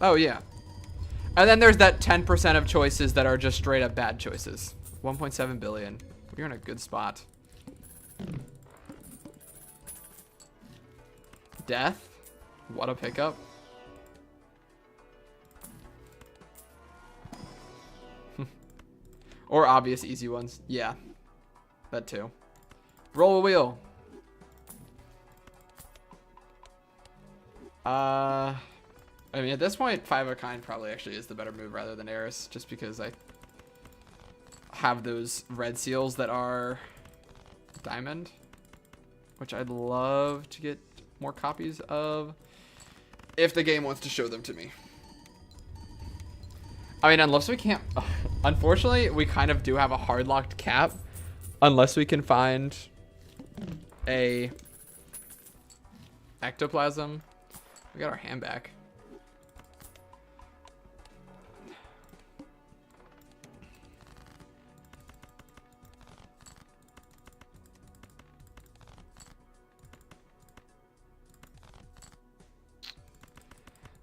Oh yeah. And then there's that 10% of choices that are just straight up bad choices. 1.7 billion. We're in a good spot. Death. What a pickup. Or obvious easy ones. Yeah. That too. Roll a wheel. I mean, at this point, 5 of a kind probably actually is the better move rather than Eris, just because I have those red seals that are diamond, which I'd love to get more copies of if the game wants to show them to me. I mean, unless we can't, unfortunately, we kind of do have a hard locked cap unless we can find a ectoplasm. We got our hand back.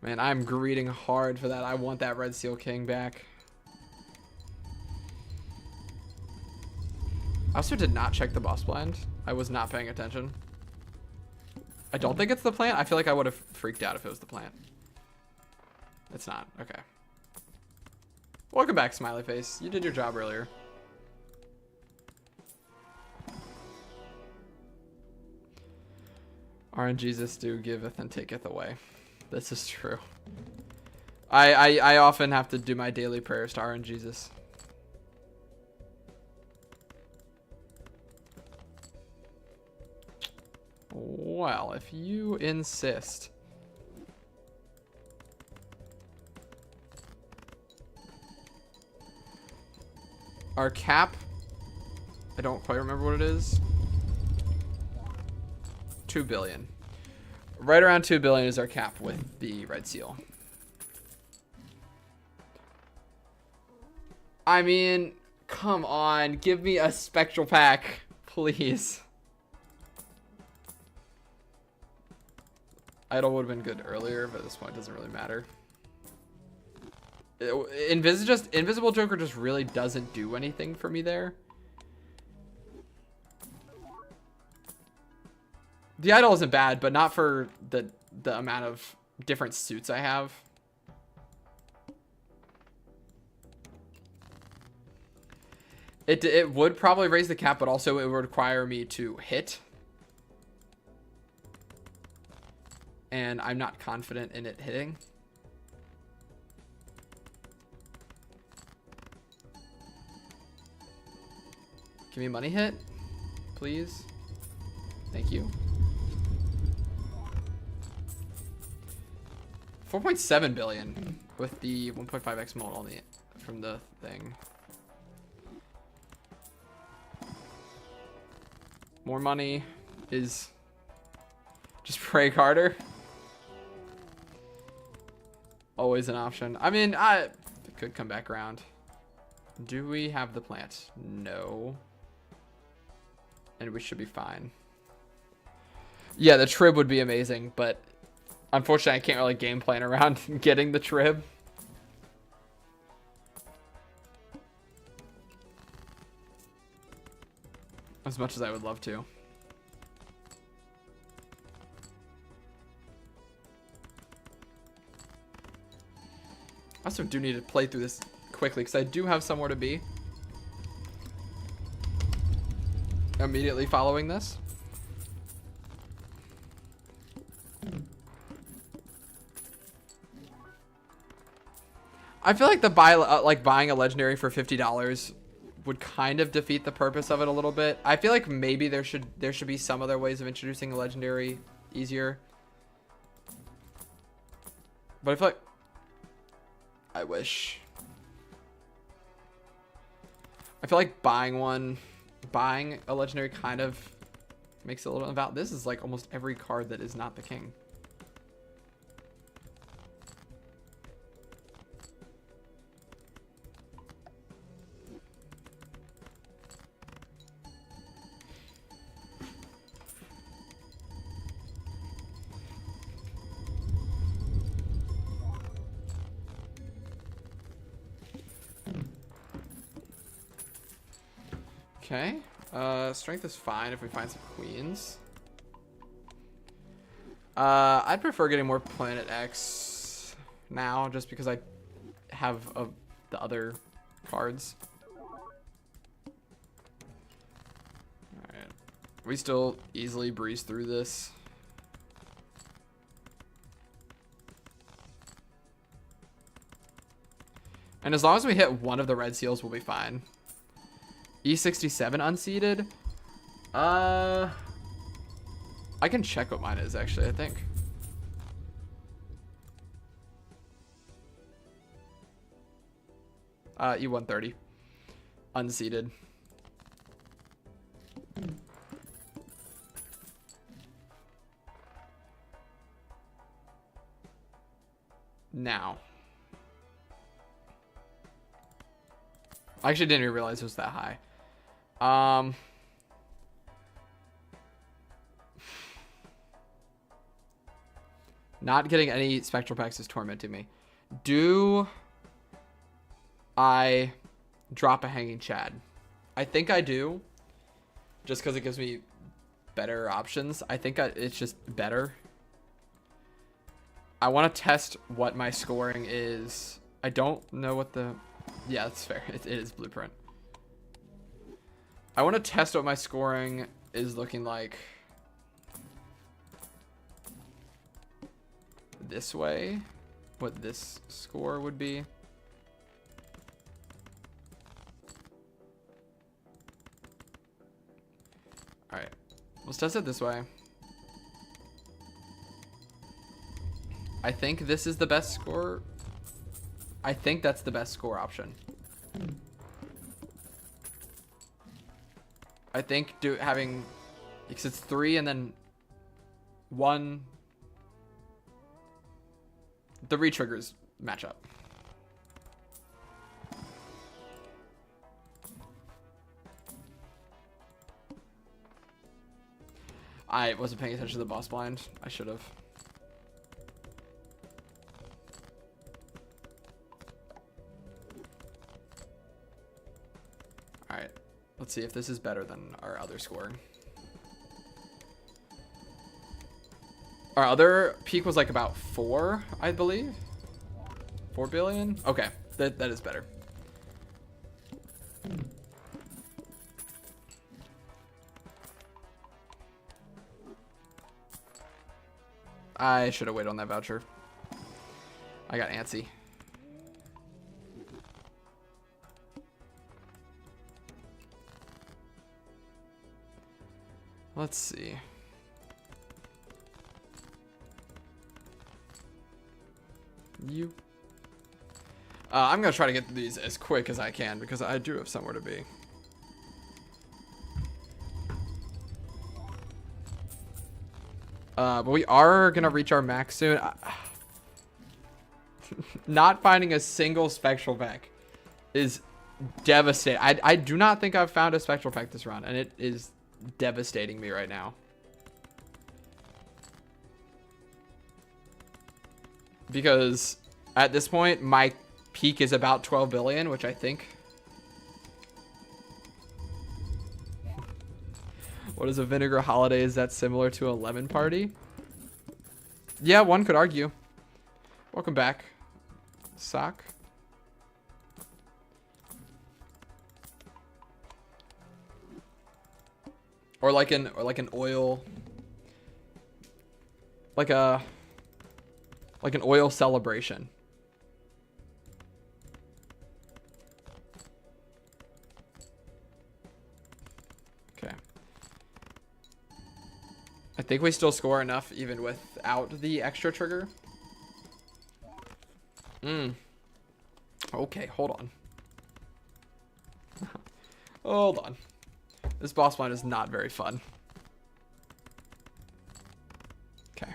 Man, I'm greeting hard for that. I want that Red Seal King back. I also did not check the boss blind. I was not paying attention. I don't think it's the plant. I feel like I would have freaked out if it was the plant. It's not. Okay. Welcome back, Smiley Face. You did your job earlier. RNGesus do giveth and taketh away. This is true. I often have to do my daily prayers to RNGesus. Well, if you insist. Our cap, I don't quite remember what it is. 2 billion. Right around 2 billion is our cap with the Red Seal. I mean, come on, give me a spectral pack, please. Idol would have been good earlier, but at this point it doesn't really matter. Invisible Joker just really doesn't do anything for me there. The idol isn't bad, but not for the amount of different suits I have. It would probably raise the cap, but also it would require me to hit. And I'm not confident in it hitting. Give me a money hit, please. Thank you. 4.7 billion with the 1.5x mult on the from the thing. More money is just pray harder. Always an option. I mean, it could come back around. Do we have the plant? No. And we should be fine. Yeah, the trib would be amazing, but unfortunately I can't really game plan around getting the trib. As much as I would love to. I also do need to play through this quickly because I do have somewhere to be immediately following this. I feel like buying a legendary for $50 would kind of defeat the purpose of it a little bit. I feel like maybe there should be some other ways of introducing a legendary easier. But I feel like I wish. I feel like buying a legendary kind of makes it a little invalid. This is like almost every card that is not the king. Okay. Strength is fine if we find some queens. I'd prefer getting more Planet X now, just because I have the other cards. Alright. We still easily breeze through this. And as long as we hit one of the red seals, we'll be fine. E67 unseeded. I can check what mine is, actually, I think. E130. Unseeded. Now. I actually didn't even realize it was that high. Not getting any spectral packs is tormenting me. Do I drop a hanging Chad? I think I do. Just because it gives me better options. I think it's just better. I want to test what my scoring is. I don't know what the... Yeah, that's fair. It is blueprint. I want to test what my scoring is looking like this way. What this score would be. Alright. Let's test it this way. I think this is the best score. I think that's the best score option. I think having, because it's 3 and then 1. The re-triggers match up. I wasn't paying attention to the boss blind. I should have. Alright. Let's see if this is better than our other score. Our other peak was like about 4, I believe. 4 billion? Okay, that is better. I should have waited on that voucher. I got antsy. Let's see. I'm gonna try to get through these as quick as I can because I do have somewhere to be. But we are gonna reach our max soon. Not finding a single spectral pack is devastating. I do not think I've found a spectral pack this run, and it is devastating me right now. Because at this point, my peak is about 12 billion, which I think. What is a vinegar holiday? Is that similar to a lemon party? Yeah, one could argue. Welcome back, Sock. Or like an oil, like an oil celebration. Okay. I think we still score enough even without the extra trigger. Okay, hold on. Hold on. This boss line is not very fun. Okay.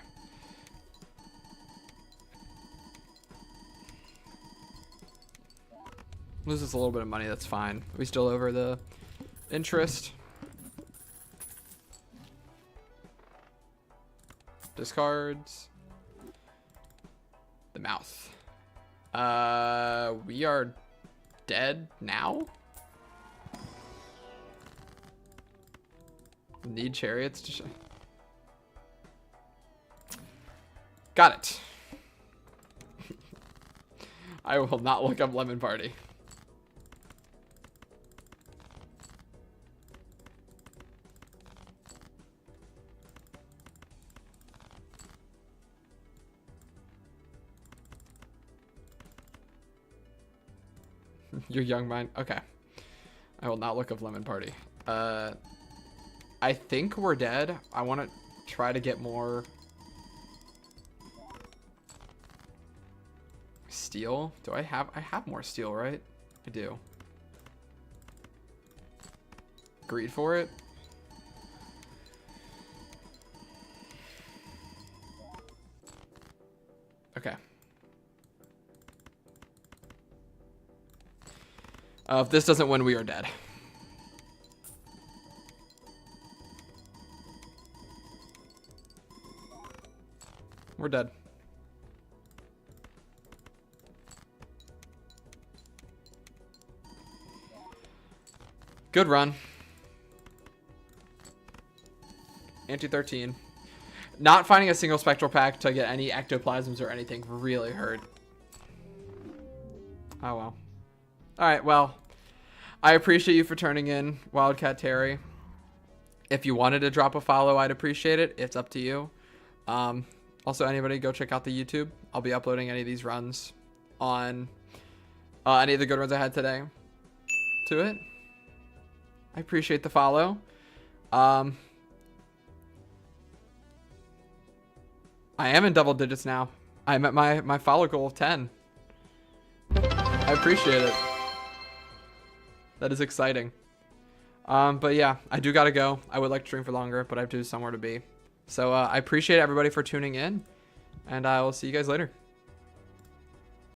Loses a little bit of money, that's fine. Are we still over the interest? Discards. The mouth. We are dead now? Need chariots to Got it. I will not look up Lemon Party. Your young mind. Okay. I will not look up Lemon Party. I think we're dead. I want to try to get more steel. Do I have more steel, right? I do. Greed for it. Okay. If this doesn't win, we are dead. We're dead. Good run. Anti-13. Not finding a single spectral pack to get any ectoplasms or anything really hurt. Oh well. Alright, well. I appreciate you for turning in, Wildcat Terry. If you wanted to drop a follow, I'd appreciate it. It's up to you. Also, anybody go check out the YouTube. I'll be uploading any of these runs on any of the good runs I had today to it. I appreciate the follow. I am in double digits now. I'm at my follow goal of 10. I appreciate it. That is exciting. But yeah, I do gotta go. I would like to stream for longer, but I have to somewhere to be. So I appreciate everybody for tuning in, and I will see you guys later.